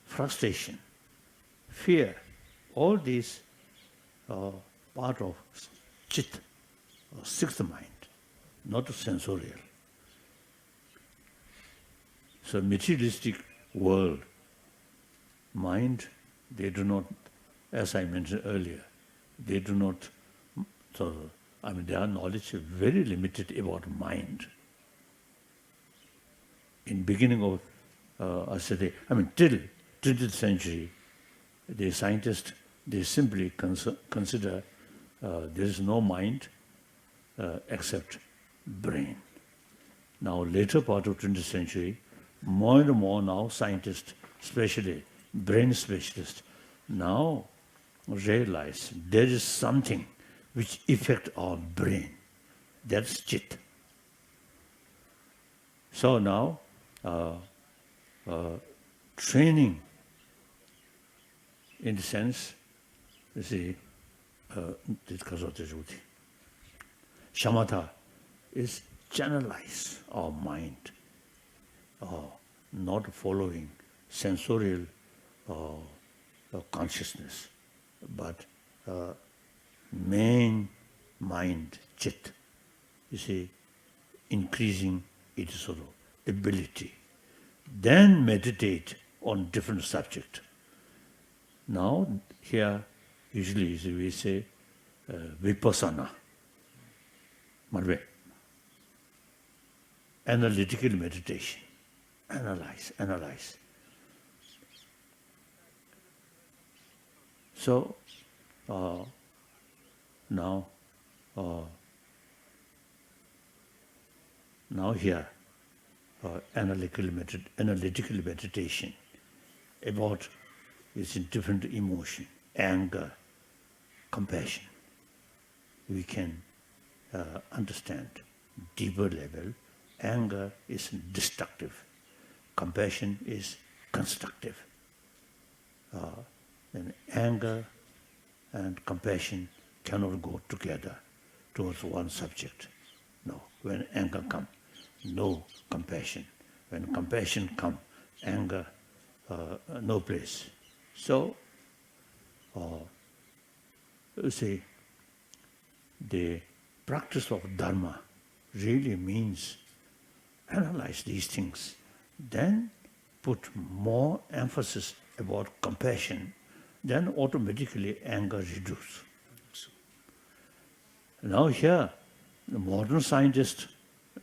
frustration, fear, all these are part of chit, or sixth mind, not sensorial. So materialistic world, mind, they do not, as I mentioned earlier, they do not, so, their knowledge is very limited about mind. In beginning of, till 20th century, the scientists, they simply consider there is no mind except brain. Now, later part of 20th century, more and more now scientists, especially brain specialists, now realize there is something which affects our brain. That's chit. So now, training, in the sense, you see, shamatha is channelize our mind, not following sensorial consciousness, but main mind, chit, you see, increasing its sort of ability. Then meditate on different subject. Now, here, usually we say vipassana, analytical meditation, analyze. So, now here, analytical meditation about its different emotion, anger, compassion. We can understand deeper level. Anger is destructive. Compassion is constructive. Then anger and compassion cannot go together towards one subject. No, when anger comes, no compassion. When compassion comes, anger, no place. So, you see, the practice of Dharma really means analyze these things, then put more emphasis about compassion, then automatically anger reduces. Now here, the modern scientists,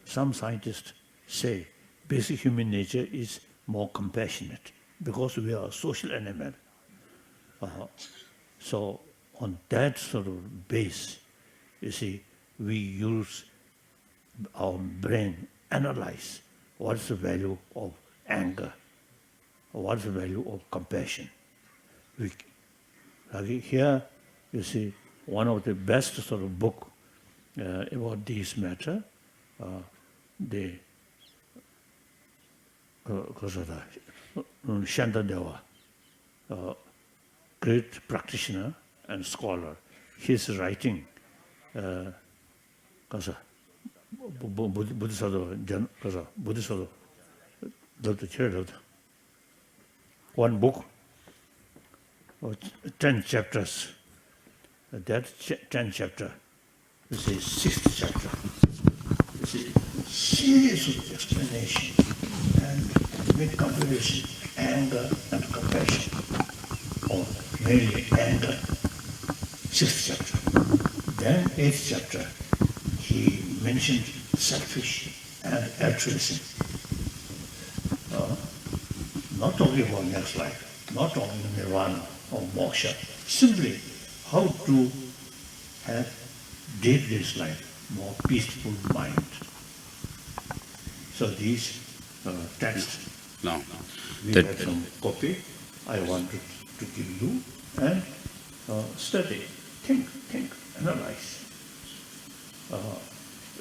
some scientists say basic human nature is more compassionate because we are a social animal. So on that sort of base, you see, we use our brain, analyze what's the value of anger, what's the value of compassion. Here, you see, one of the best sort of book about this matter, the Shantadeva, great practitioner and scholar, his writing, Buddhism, one book, 10 chapters. That 10 chapter, this is 6th chapter. This is series of explanation and make comparison, anger and compassion, or mainly anger. 6th chapter. Then 8th chapter, he mentioned selfish and altruism. Not talking about next life, not talking nirvana or moksha, simply how to have live this life more peaceful mind. So these texts, we have some copy. I wanted to give you and study, think, analyze.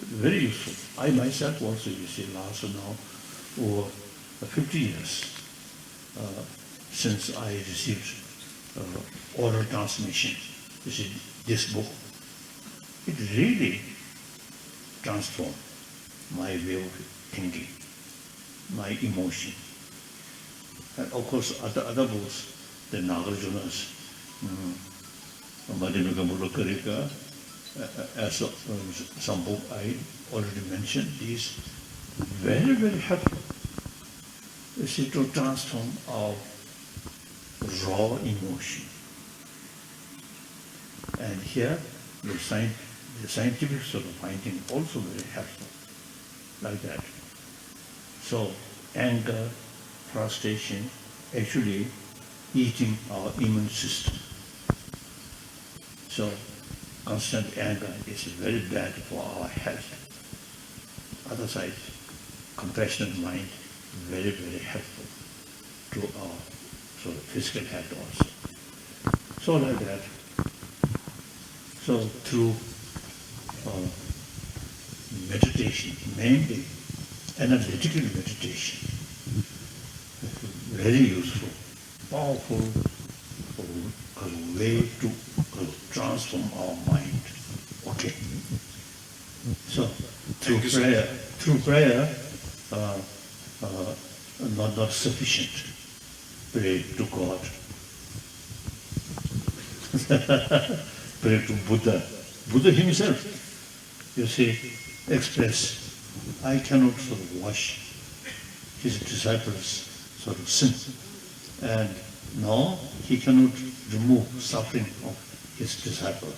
very useful. I myself also, you see, last now over 50 years since I received oral transmission. You see, this book, it really transformed my way of thinking, my emotion. And of course, other books, the Nagarjuna's, Madhyamika Mulakarika, as some book I already mentioned, these very, very helpful. You see, to transform our raw emotion. And here, the scientific sort of finding also very helpful, like that. So, anger, frustration, actually eating our immune system. So, constant anger is very bad for our health. Other side, compassionate mind, very, very helpful to our sort of physical health also. So like that. So through meditation, mainly analytical meditation, very useful, powerful way to transform our mind. Okay. So through prayer, not sufficient. Pray to God. Pray to Buddha. Buddha himself, you see, expressed, I cannot sort of wash his disciples' sort of sin. And nor he cannot remove suffering of his disciple.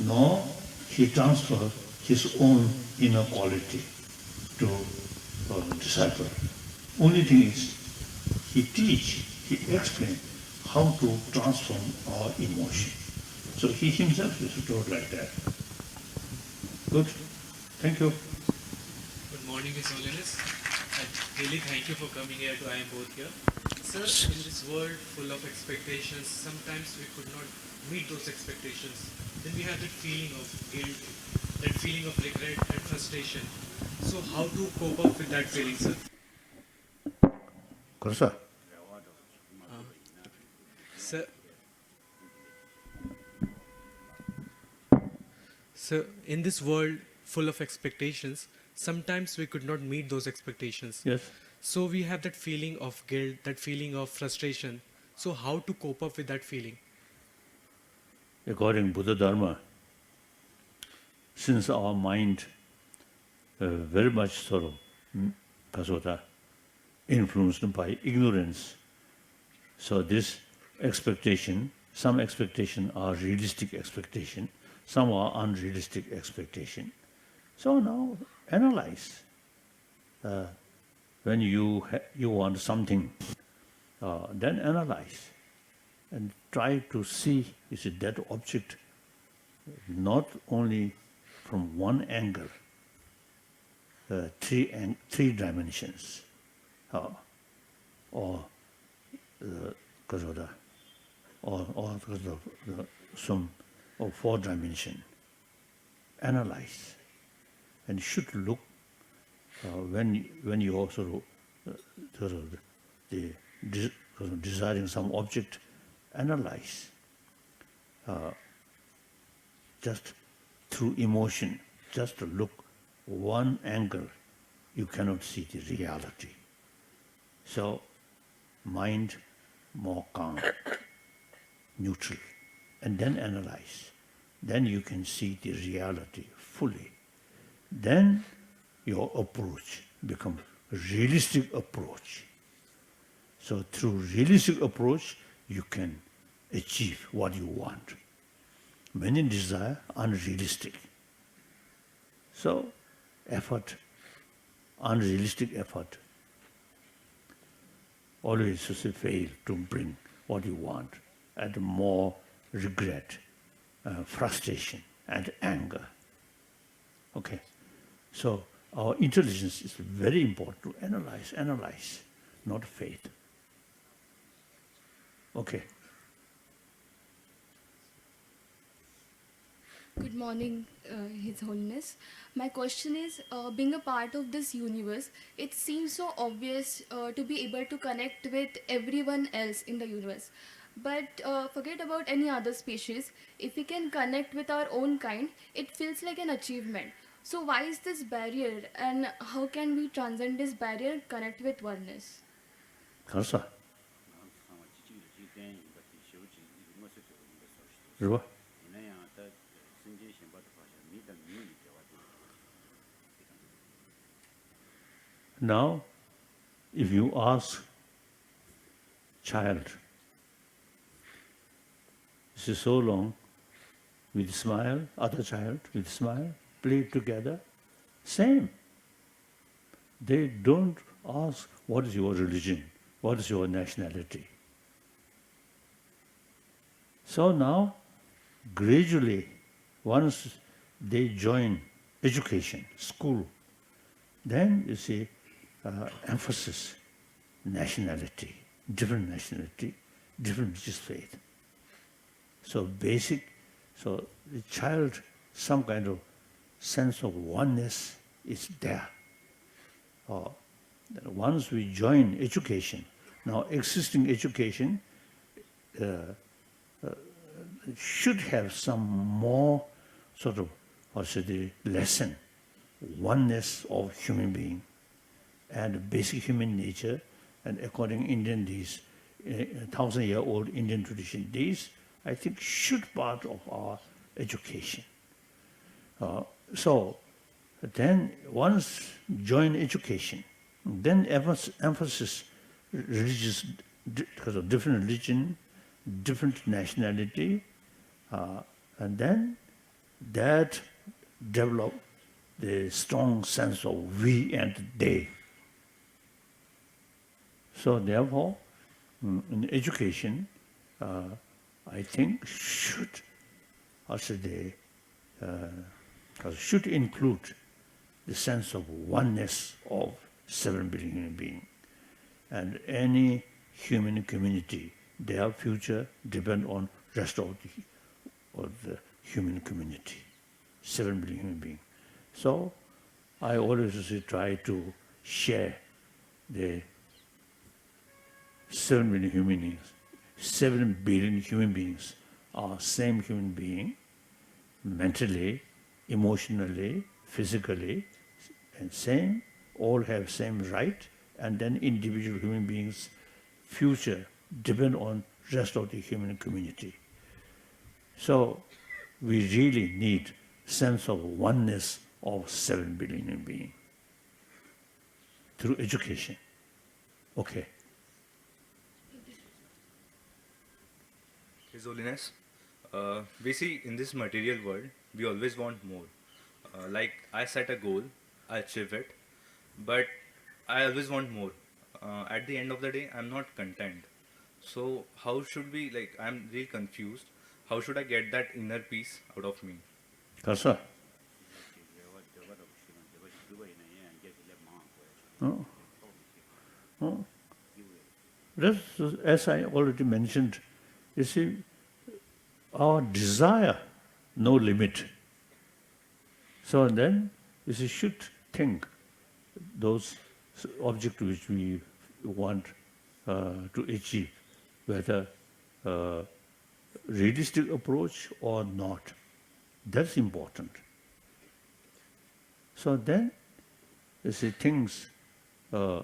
Nor he transfer his own inner quality to disciple. Only thing is, he explain how to transform our emotion. So he himself is told like that. Good. Thank you. Good morning, His Holiness. I really thank you for coming here to I Am Both Here. Sir, in this world full of expectations, sometimes we could not meet those expectations. Then we have that feeling of guilt, that feeling of regret and frustration. So how to cope up with that feeling, sir? 그래서 Sir, so in this world full of expectations, sometimes we could not meet those expectations. yes, So we have that feeling of guilt, that feeling of frustration. So how to cope up with that feeling? according to Buddha Dharma, since our mind very much sort of influenced by ignorance, so this expectation, some expectation are realistic expectation, some are unrealistic expectation. So now analyze. When you want something, then analyze and try to see, is it that object not only from one angle, three dimensions, or some or four dimension. Analyze, and should look when you also desiring some object, analyze just through emotion, just to look one angle, you cannot see the reality. So mind more calm, neutral, and then analyze. Then you can see the reality fully. Then your approach becomes a realistic approach. So through realistic approach, you can achieve what you want. Many desire unrealistic. So effort, unrealistic effort, always fail to bring what you want, and more regret, frustration, and anger. Okay, so our intelligence is very important to analyze, not faith. Okay. Good morning, His Holiness. My question is, being a part of this universe, it seems so obvious to be able to connect with everyone else in the universe. But forget about any other species. If we can connect with our own kind, it feels like an achievement. So why is this barrier, and how can we transcend this barrier, connect with oneness? 가서. 그리고 now, if you ask child, this is so long, with smile, other child with smile, play together, same. They don't ask what is your religion, what is your nationality. So now, gradually, once they join education, school, then you see emphasis, nationality, different religious faith. So basic, so the child, some kind of sense of oneness is there. Once we join education, now existing education should have some more sort of, the lesson, oneness of human being and basic human nature, and according Indian these 1,000-year-old Indian tradition, these I think should part of our education. So then once join education, then emphasis religious, because of different religion, different nationality, and then that develop the strong sense of we and they. So therefore, in education, I think should should include the sense of oneness of 7 billion human beings. And any human community, their future depend on rest of the human community, 7 billion human beings. So I always try to share the 7 billion human beings. 7 billion human beings are same human being, mentally, emotionally, physically, and same, all have same right, and then individual human beings' future depend on rest of the human community. So we really need sense of oneness of 7 billion human beings through education. Okay. His Holiness, we see in this material world, we always want more. Like I set a goal, I achieve it, but I always want more. At the end of the day, I'm not content. So how should we, like, I'm really confused. How should I get that inner peace out of me? 가서. As I already mentioned, you see, our desire, no limit. So then, you see, should think those objects which we want to achieve, whether realistic approach or not. That's important. So then, you see, things, you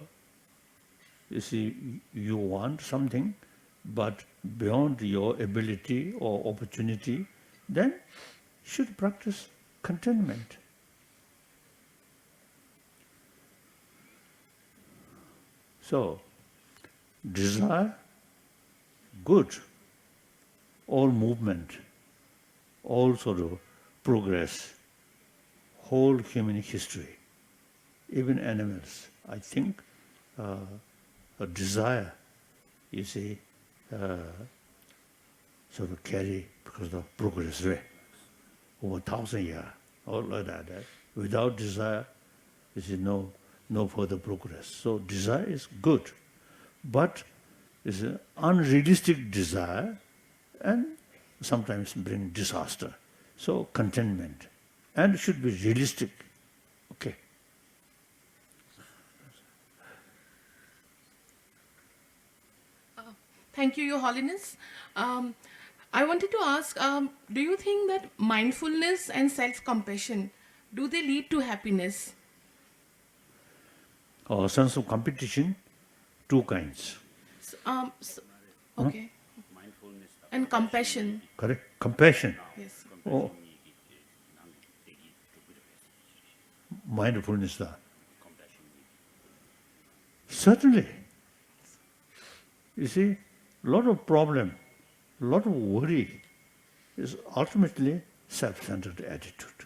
see, you want something, but beyond your ability or opportunity, then should practice contentment. So, desire, good. All movement, all sort of progress, whole human history, even animals, I think a desire, you see, sort of carry because of progress way over 1,000 years, all like that. Without desire, you see no further progress. So desire is good, but it's an unrealistic desire and sometimes bring disaster. So contentment, and should be realistic. Okay. Thank you, Your Holiness. I wanted to ask, do you think that mindfulness and self-compassion, do they lead to happiness? Sense of competition, two kinds. Okay. And compassion. Correct? Compassion. Yes. Oh. Mindfulness. Certainly. You see, a lot of problem, a lot of worry is ultimately self-centered attitude.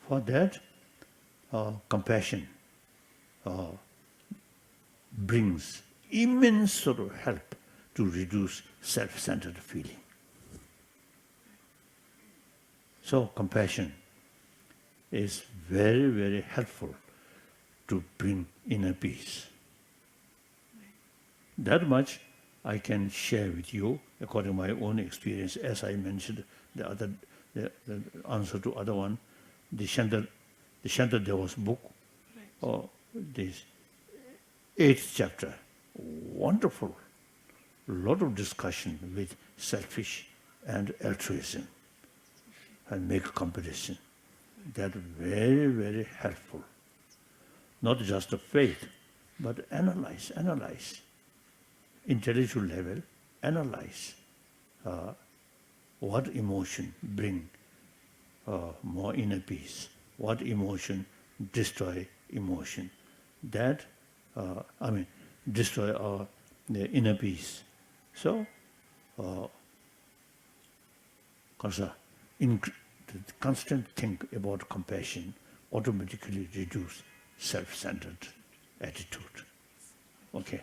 For that, compassion brings immense sort of help to reduce self-centered feeling. So compassion is very, very helpful to bring inner peace. That much I can share with you according to my own experience, as I mentioned the answer to other one, the Shantadeva's book, or this 8th chapter. Wonderful. Lot of discussion with selfish and altruism and make comparison. That very, very helpful. Not just the faith, but analyze. Intellectual level, analyze what emotion bring more inner peace, what emotion destroy emotion. That, destroy our the inner peace. So, the constant think about compassion automatically reduce self-centered attitude. Okay.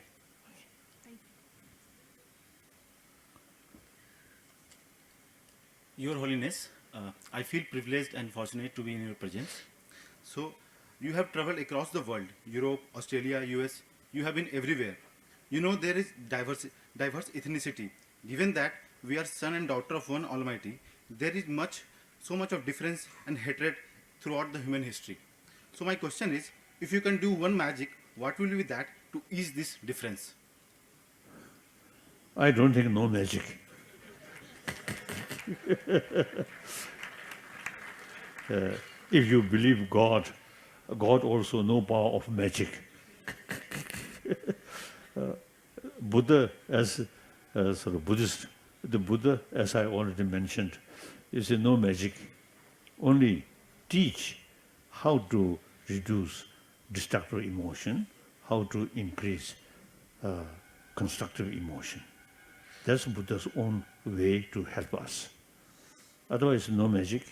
Your Holiness, I feel privileged and fortunate to be in your presence. So, you have traveled across the world, Europe, Australia, US, you have been everywhere. You know there is diverse ethnicity. Given that we are son and daughter of one Almighty, there is so much of difference and hatred throughout the human history. So my question is, if you can do one magic, what will be that to ease this difference? I don't think no magic. If you believe God also no power of magic. Buddha, as sort of Buddhist, the Buddha, as I already mentioned, is no magic. Only teach how to reduce destructive emotion, how to increase constructive emotion. That's Buddha's own way to help us. Otherwise, no magic.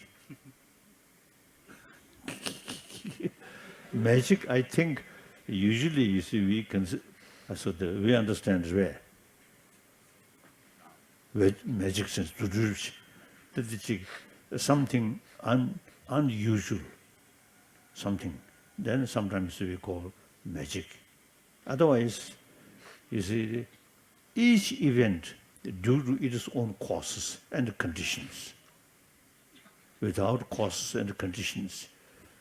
Magic, I think, usually, you see, we understand rare. Magic sense, something unusual, something. Then sometimes we call magic. Otherwise, you see, each event due to its own causes and conditions. Without causes and conditions,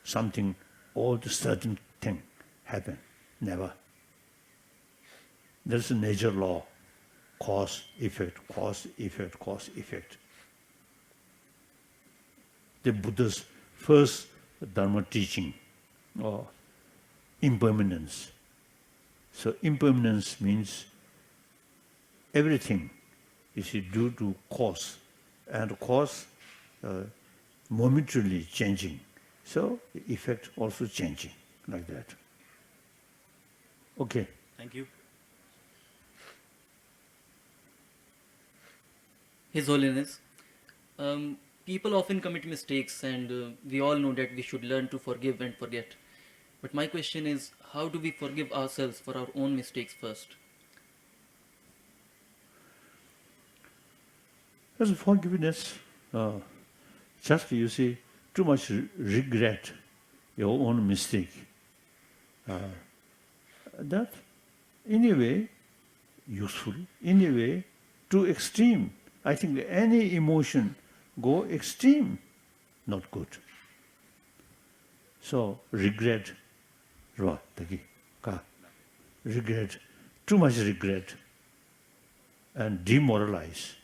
something, all the certain thing happen. Never. There's a nature law. Cause, effect, cause, effect, cause, effect. The Buddha's first Dharma teaching, or impermanence. So impermanence means everything is due to cause, and cause momentarily changing. So the effect also changing, like that. Okay. Thank you. His Holiness, people often commit mistakes, and we all know that we should learn to forgive and forget. But my question is, how do we forgive ourselves for our own mistakes first? As forgiveness, just you see, too much regret your own mistake. That, in a way, useful, in a way, too extreme. I think any emotion go extreme, not good. So regret, regret, too much regret, and demoralize,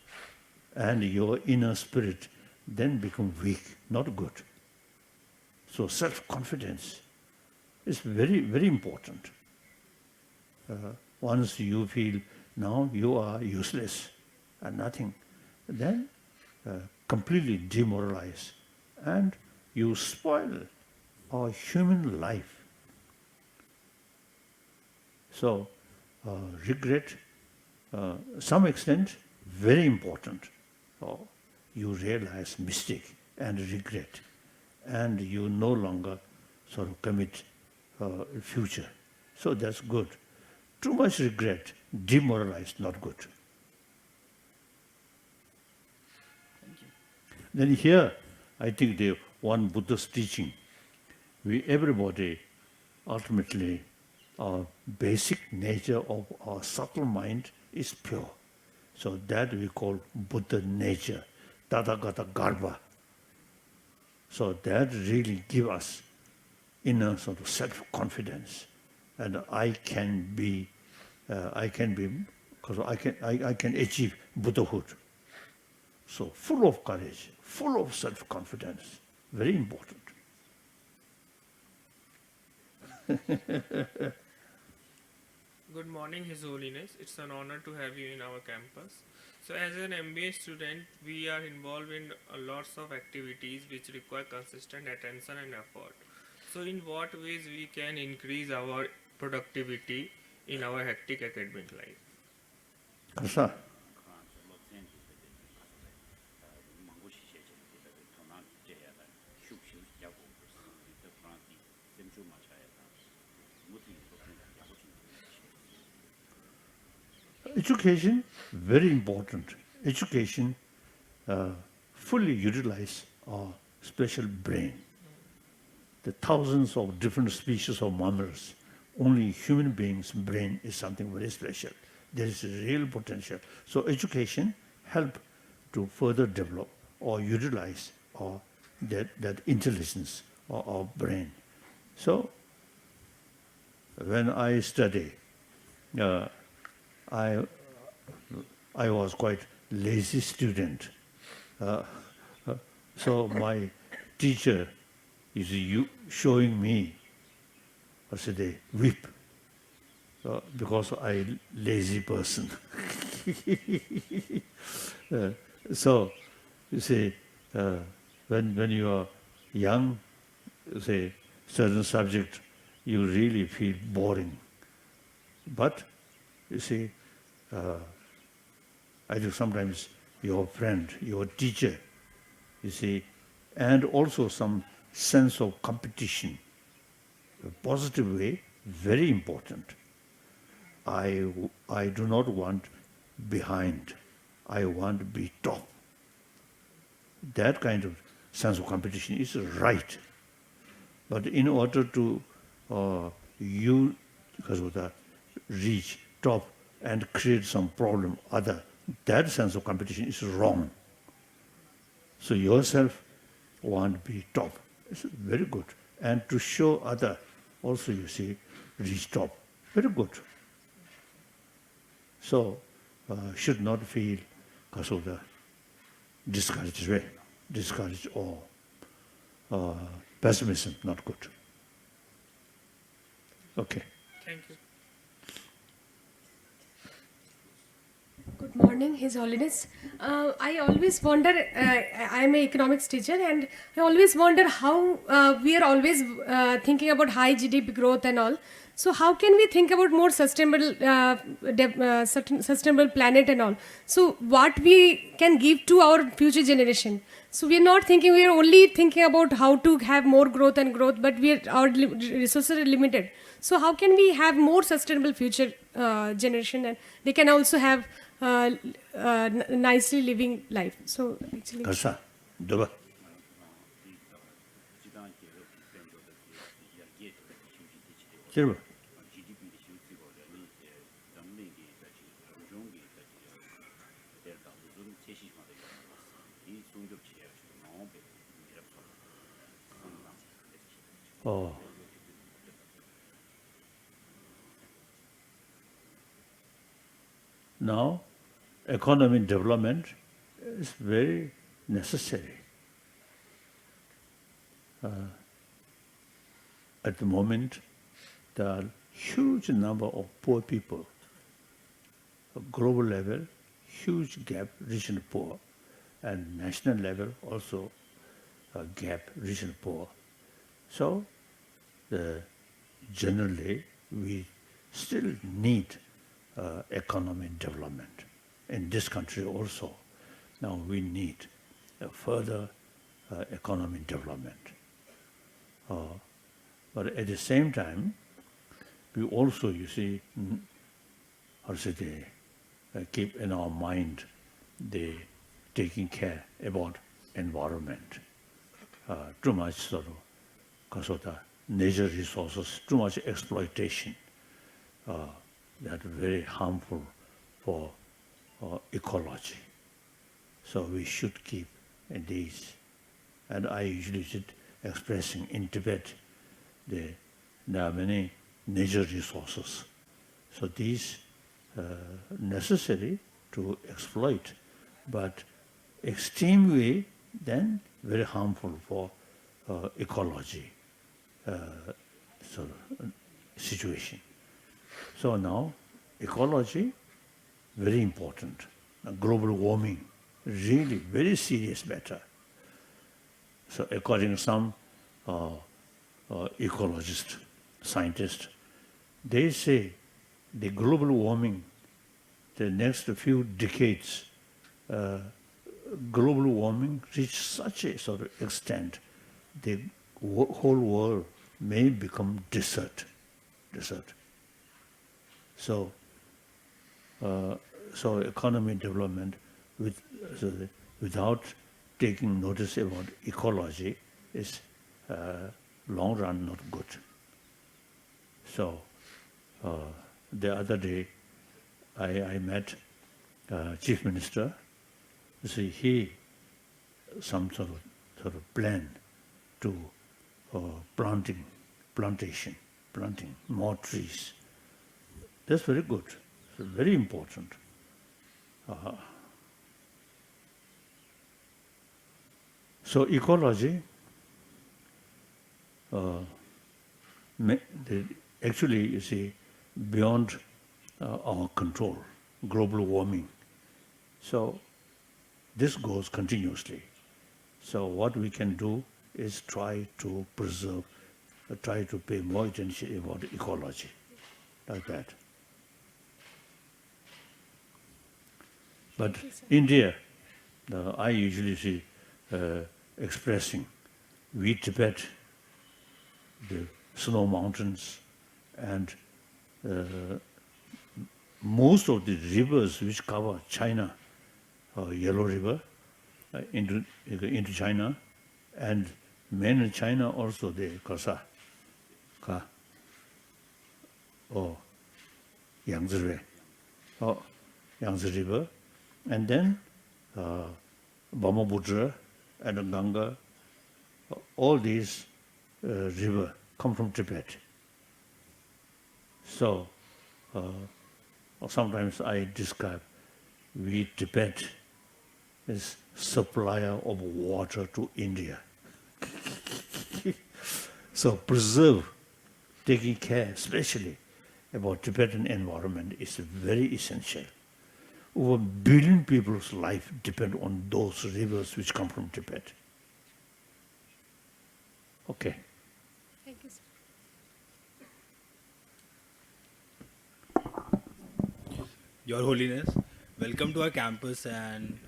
and your inner spirit then become weak, not good. So self-confidence is very, very important. Once you feel now you are useless and nothing, then completely demoralize, and you spoil our human life. So regret, some extent, very important. You realize mistake and regret, and you no longer sort of commit future. So that's good. Too much regret, demoralized, not good. Then here, I think the one Buddha's teaching, everybody ultimately, our basic nature of our subtle mind is pure. So that we call Buddha nature, Tathagata Garbha. So that really gives us inner sort of self-confidence, and I can be, because I can achieve Buddhahood. So full of courage, full of self-confidence, very important. Good morning, His Holiness. It's an honor to have you in our campus. So as an MBA student, we are involved in lots of activities which require consistent attention and effort. So in what ways we can increase our productivity in our hectic academic life? 그래서 education, very important. Education fully utilize our special brain. The thousands of different species of mammals, only human beings' brain is something very special. There is a real potential. So education help to further develop or utilize that intelligence of our brain. So when I study, I was quite lazy student. So my teacher is showing me, I said, they whip, because I lazy person. So you see, when you are young, say certain subject, you really feel boring. But you see, I think sometimes your friend, your teacher, you see, and also some sense of competition, a positive way, very important. I do not want behind. I want to be top. That kind of sense of competition is right. But in order to because of that, reach top and create some problem, that sense of competition is wrong. So yourself want to be top. It's very good. And to show other, also you see, reach top. Very good. So should not feel because of the discouraged or pessimism, not good. Okay. Thank you. Good morning, His Holiness. I always wonder, I am an economics teacher, and I always wonder how we are always thinking about high GDP growth and all. So how can we think about more sustainable, sustainable planet and all? So what we can give to our future generation? So we are not thinking, we are only thinking about how to have more growth and growth, but our resources are limited. So how can we have more sustainable future generation, and they can also have nicely living life? So actually, Oh. Now, economic development is very necessary. At the moment, there are huge number of poor people. At global level, huge gap, rich and poor, and national level also a gap, rich and poor. So, generally, we still need economic development. In this country also, now we need further economic development. But at the same time, we also, you see, how to say, keep in our mind the taking care about environment. Too much sort of, because of the nature resources, too much exploitation, that very harmful for ecology. So we should keep these. And I usually sit expressing in Tibet, there are many nature resources. So these necessary to exploit, but extremely then very harmful for ecology situation. So now ecology very important. Global warming really very serious matter. So according to some ecologists, scientists, they say the global warming, the next few decades, global warming reach such a sort of extent, the whole world may become desert. So, so economic development without taking notice about ecology is long run not good. So the other day I met Chief Minister. See, he some sort of plan to planting more trees. That's very good. It's very important. So ecology, actually, you see, beyond our control, global warming. So this goes continuously. So what we can do is try to preserve, try to pay more attention about ecology, like that. But India, I usually see expressing, we Tibet, the snow mountains, and most of the rivers which cover China, Yellow River, into China, and mainland China also the Kasa, or Yangtze River, and then Brahmaputra and Ganga, all these rivers come from Tibet. So sometimes I describe we Tibet is supplier of water to India. So preserve, taking care especially about Tibetan environment is very essential. Over 1 billion people's life depend on those rivers which come from Tibet. Okay. Thank you, sir. Your Holiness, welcome to our campus, and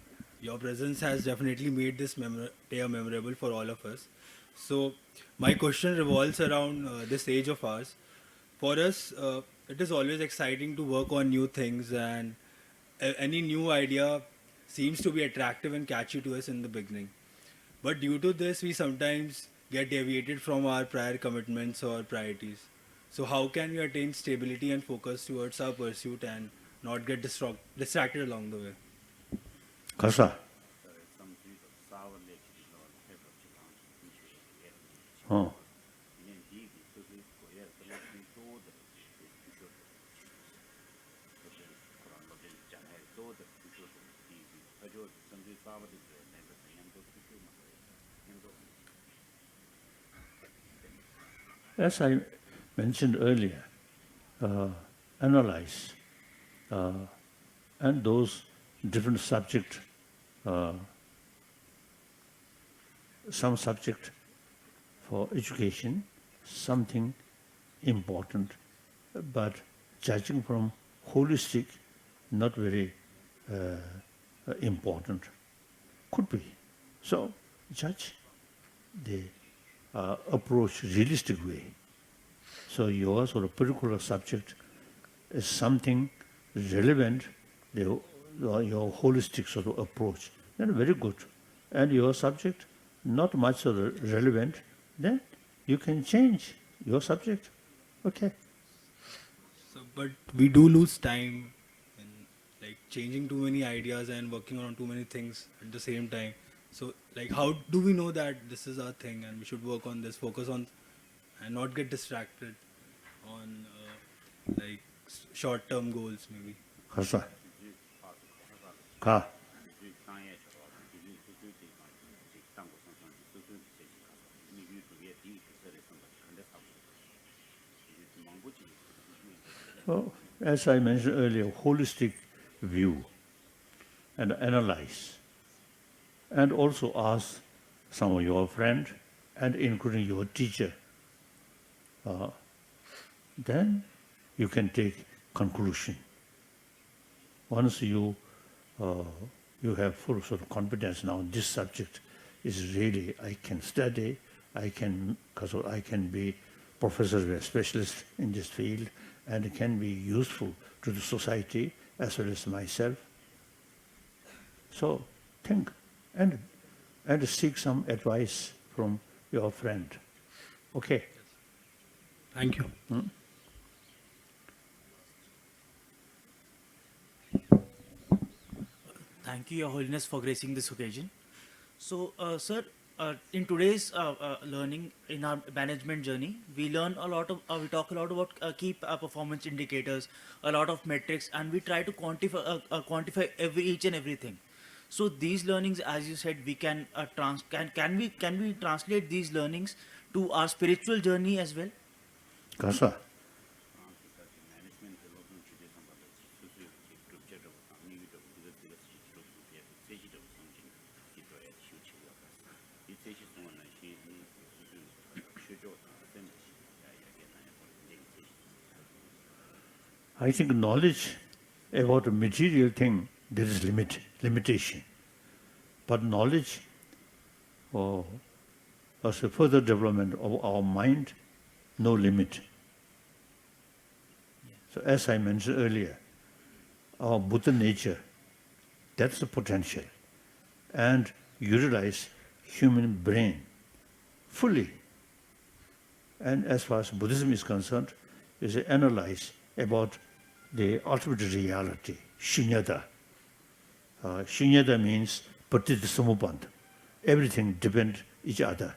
your presence has definitely made this day memorable for all of us. So, my question revolves around this age of ours. For us, it is always exciting to work on new things, and any new idea seems to be attractive and catchy to us in the beginning. But due to this, we sometimes get deviated from our prior commitments or priorities. So, how can we attain stability and focus towards our pursuit and not get distracted along the way? Kasa. Oh. As I mentioned earlier, analyze and those different subject, some subject for education, something important, but judging from holistic, not very important, could be. So judge the approach realistic way. So your sort of particular subject is something relevant, your holistic sort of approach, then very good. And your subject not much sort of relevant, then you can change your subject. Okay. So, but we do lose time in like changing too many ideas and working on too many things at the same time. So, like, how do we know that this is our thing and we should work on this, focus on, and not get distracted on like short-term goals, maybe? Hasa. Ka. So, as I mentioned earlier, holistic view and analyze, and also ask some of your friends and including your teacher. Then you can take conclusion. Once you have full sort of confidence now, this subject is really I can study, I can be professor or a specialist in this field, and it can be useful to the society as well as myself. So think and seek some advice from your friend. Okay. Thank you. Thank you, Your Holiness, for gracing this occasion. So, sir, in today's learning, in our management journey, we learn a lot of, we talk a lot about key performance indicators, a lot of metrics, and we try to quantify each and everything. So these learnings, as you said, we can can we translate these learnings to our spiritual journey as well? Kasa. I think knowledge about a material thing, there is limitation. But knowledge as a further development of our mind, no limit. So as I mentioned earlier, our Buddha nature, that's the potential. And utilize human brain fully. And as far as Buddhism is concerned, is analyze about the ultimate reality, shunyata. Shunyata means patita samupanta. Everything depends each other,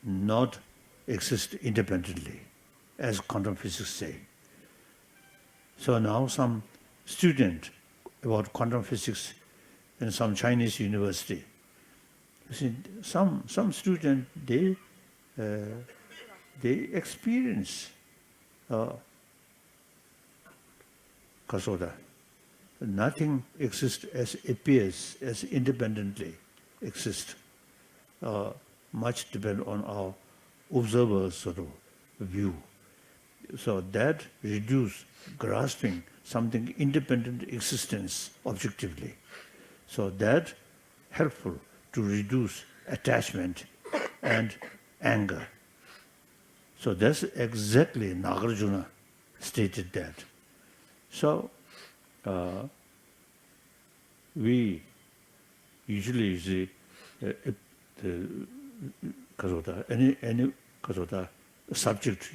not exist independently, as quantum physics say. So now some student about quantum physics in some Chinese university, you see, some student they experience kasoda. Nothing exists as appears, as independently exists. Much depends on our observer's sort of view. So that reduce grasping something independent existence objectively. So that helpful to reduce attachment and anger. So that's exactly Nagarjuna stated that. So we usually see any subject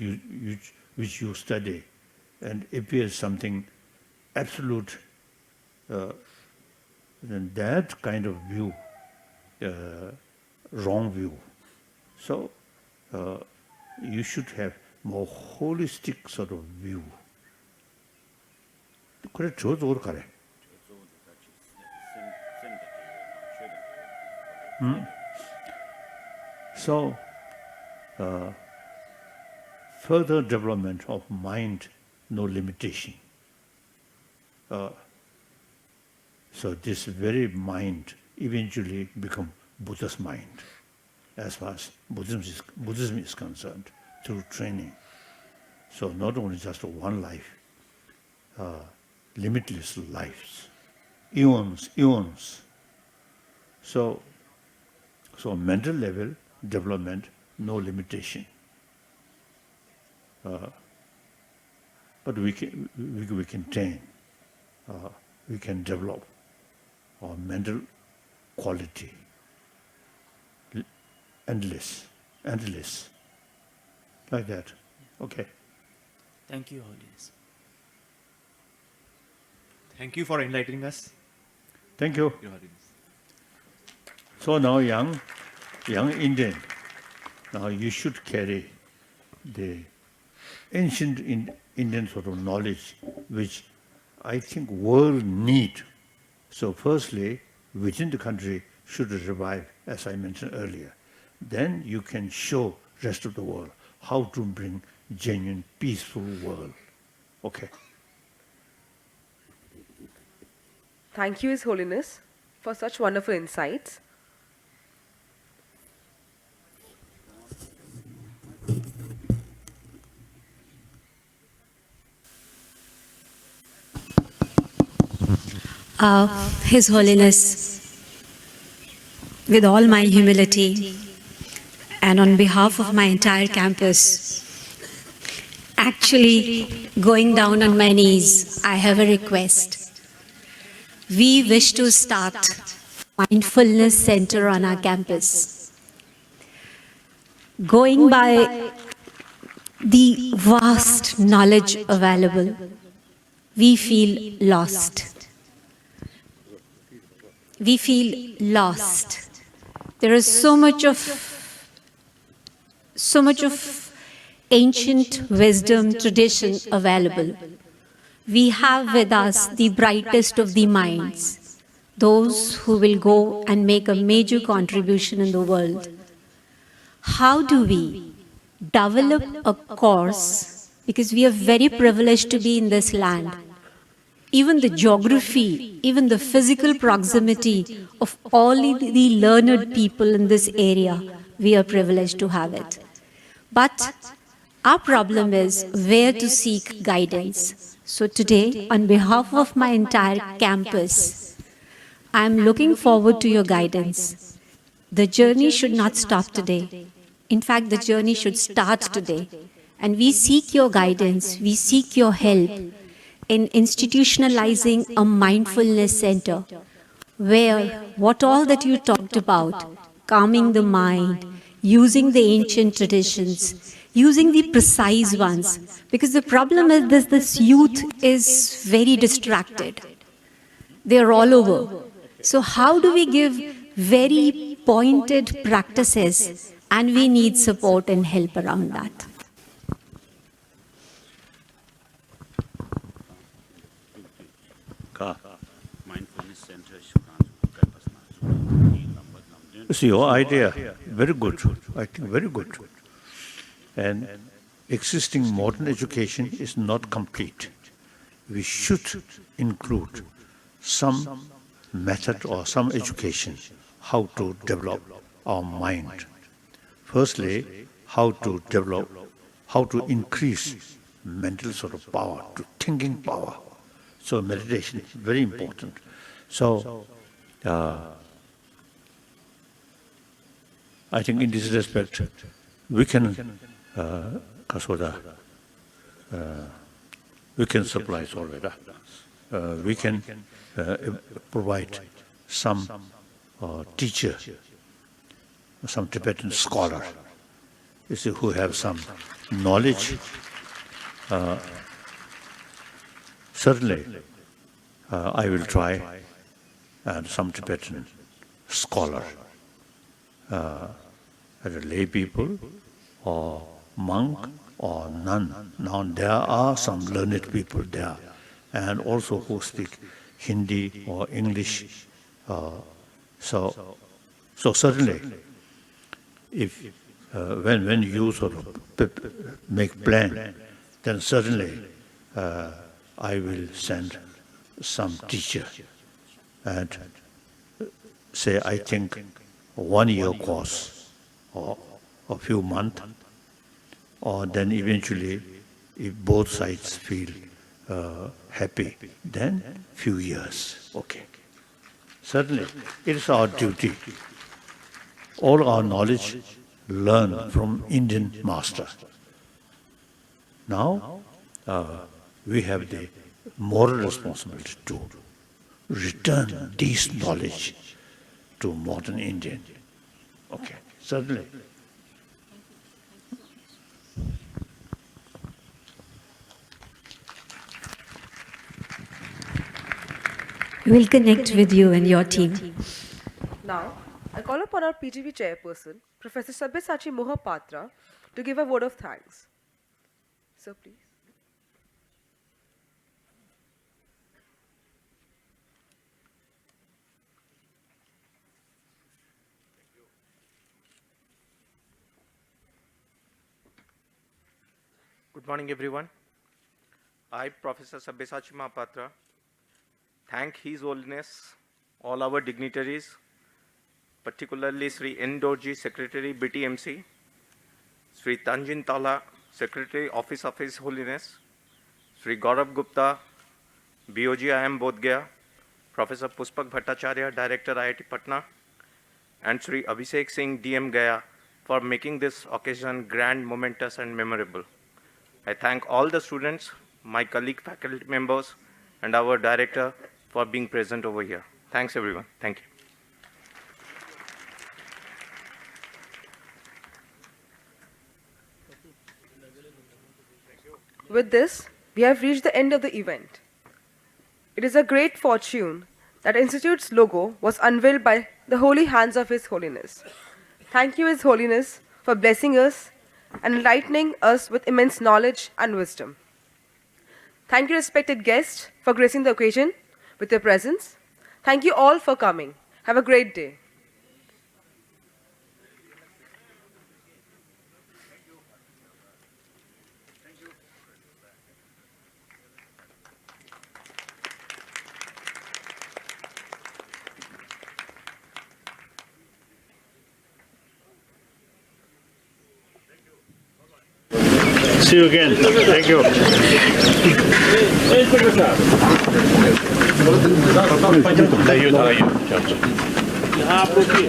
which you study and appears something absolute, then that kind of view, wrong view. So you should have more holistic sort of view. 그래 저쪽으로 가래. Hmm? So, further development of mind, no limitation. So this very mind eventually become Buddha's mind, as far as Buddhism is concerned, through training. So not only just one life, limitless lives, eons. So mental level development, no limitation. But we can train, we can develop our mental quality, endless, like that. Okay. Thank you, Holiness. Thank you for enlightening us. Thank you. Your Holiness. So now, young Indian, now you should carry the ancient Indian sort of knowledge, which I think world need. So firstly, within the country should revive, as I mentioned earlier. Then you can show rest of the world how to bring genuine, peaceful world. Okay. Thank you, His Holiness, for such wonderful insights. His Holiness, with all my humility and on behalf of my entire campus, actually going down on my knees, I have a request. We wish to start mindfulness center on our campus. Going by the vast knowledge available, we feel lost. We feel lost. There is so much of ancient wisdom, tradition available. We have with us the brightest of the minds, those who will go and make a major contribution in the world. How do we develop a course, because we are very privileged to be in this land, even the geography, even the physical proximity of all the learned people in this area, we are privileged to have it. But our problem is where to seek guidance. So today, on behalf of my entire campus, I am looking forward to your guidance. The journey should not stop today. In fact, the journey should start today. And we seek your guidance, we seek your help in institutionalizing a mindfulness center where what all that you talked about, calming the mind, using the ancient traditions, using the precise ones, because the problem is this youth is very distracted. They are all over. So how do we give very pointed practices? And we need support and help around that. See, your idea, very good. I think very good. And existing modern education is not complete. We should include some method or some education, how to develop our mind. Firstly, how to develop, how to increase mental sort of power, to thinking power. So meditation is very important. So I think in this respect, we can, we can supply Solveda. We can provide some teacher, some Tibetan scholar, you see, who have some knowledge. Certainly, I will try, and some Tibetan scholar, either lay people or monk or nun. Now there are some learned people there, and also who speak Hindi or English. So So certainly, if when you sort of make plan, then certainly I will send some teacher and say, I think 1 year course or a few months, or then eventually, if both sides feel happy, then few years. Okay. Certainly, it is our duty. All our knowledge learned from Indian master. Now, we have the moral responsibility to return this knowledge to modern Indian. Okay, certainly. We'll connect with you and your team. Now, I call upon our PGV chairperson, Professor Sabyasachi Mohapatra, to give a word of thanks. Sir, please. Good morning, everyone. I, Professor Sabyasachi Mahapatra, thank His Holiness, all our dignitaries, particularly Sri N. Dorji, Secretary, BTMC, Sri Tanjin Tala, Secretary, Office of His Holiness, Sri Gaurav Gupta, BOG IIM Bodh Gaya, Professor Puspak Bhattacharya, Director IIT Patna, and Sri Abhishek Singh, DM Gaya, for making this occasion grand, momentous, and memorable. I thank all the students, my colleague faculty members, and our director for being present over here. Thanks, everyone. Thank you. With this, we have reached the end of the event. It is a great fortune that Institute's logo was unveiled by the holy hands of His Holiness. Thank you, His Holiness, for blessing us and enlightening us with immense knowledge and wisdom. Thank you, respected guests, for gracing the occasion with your presence. Thank you all for coming. Have a great day. See you again. Thank you. यहाँ आप रुकिए।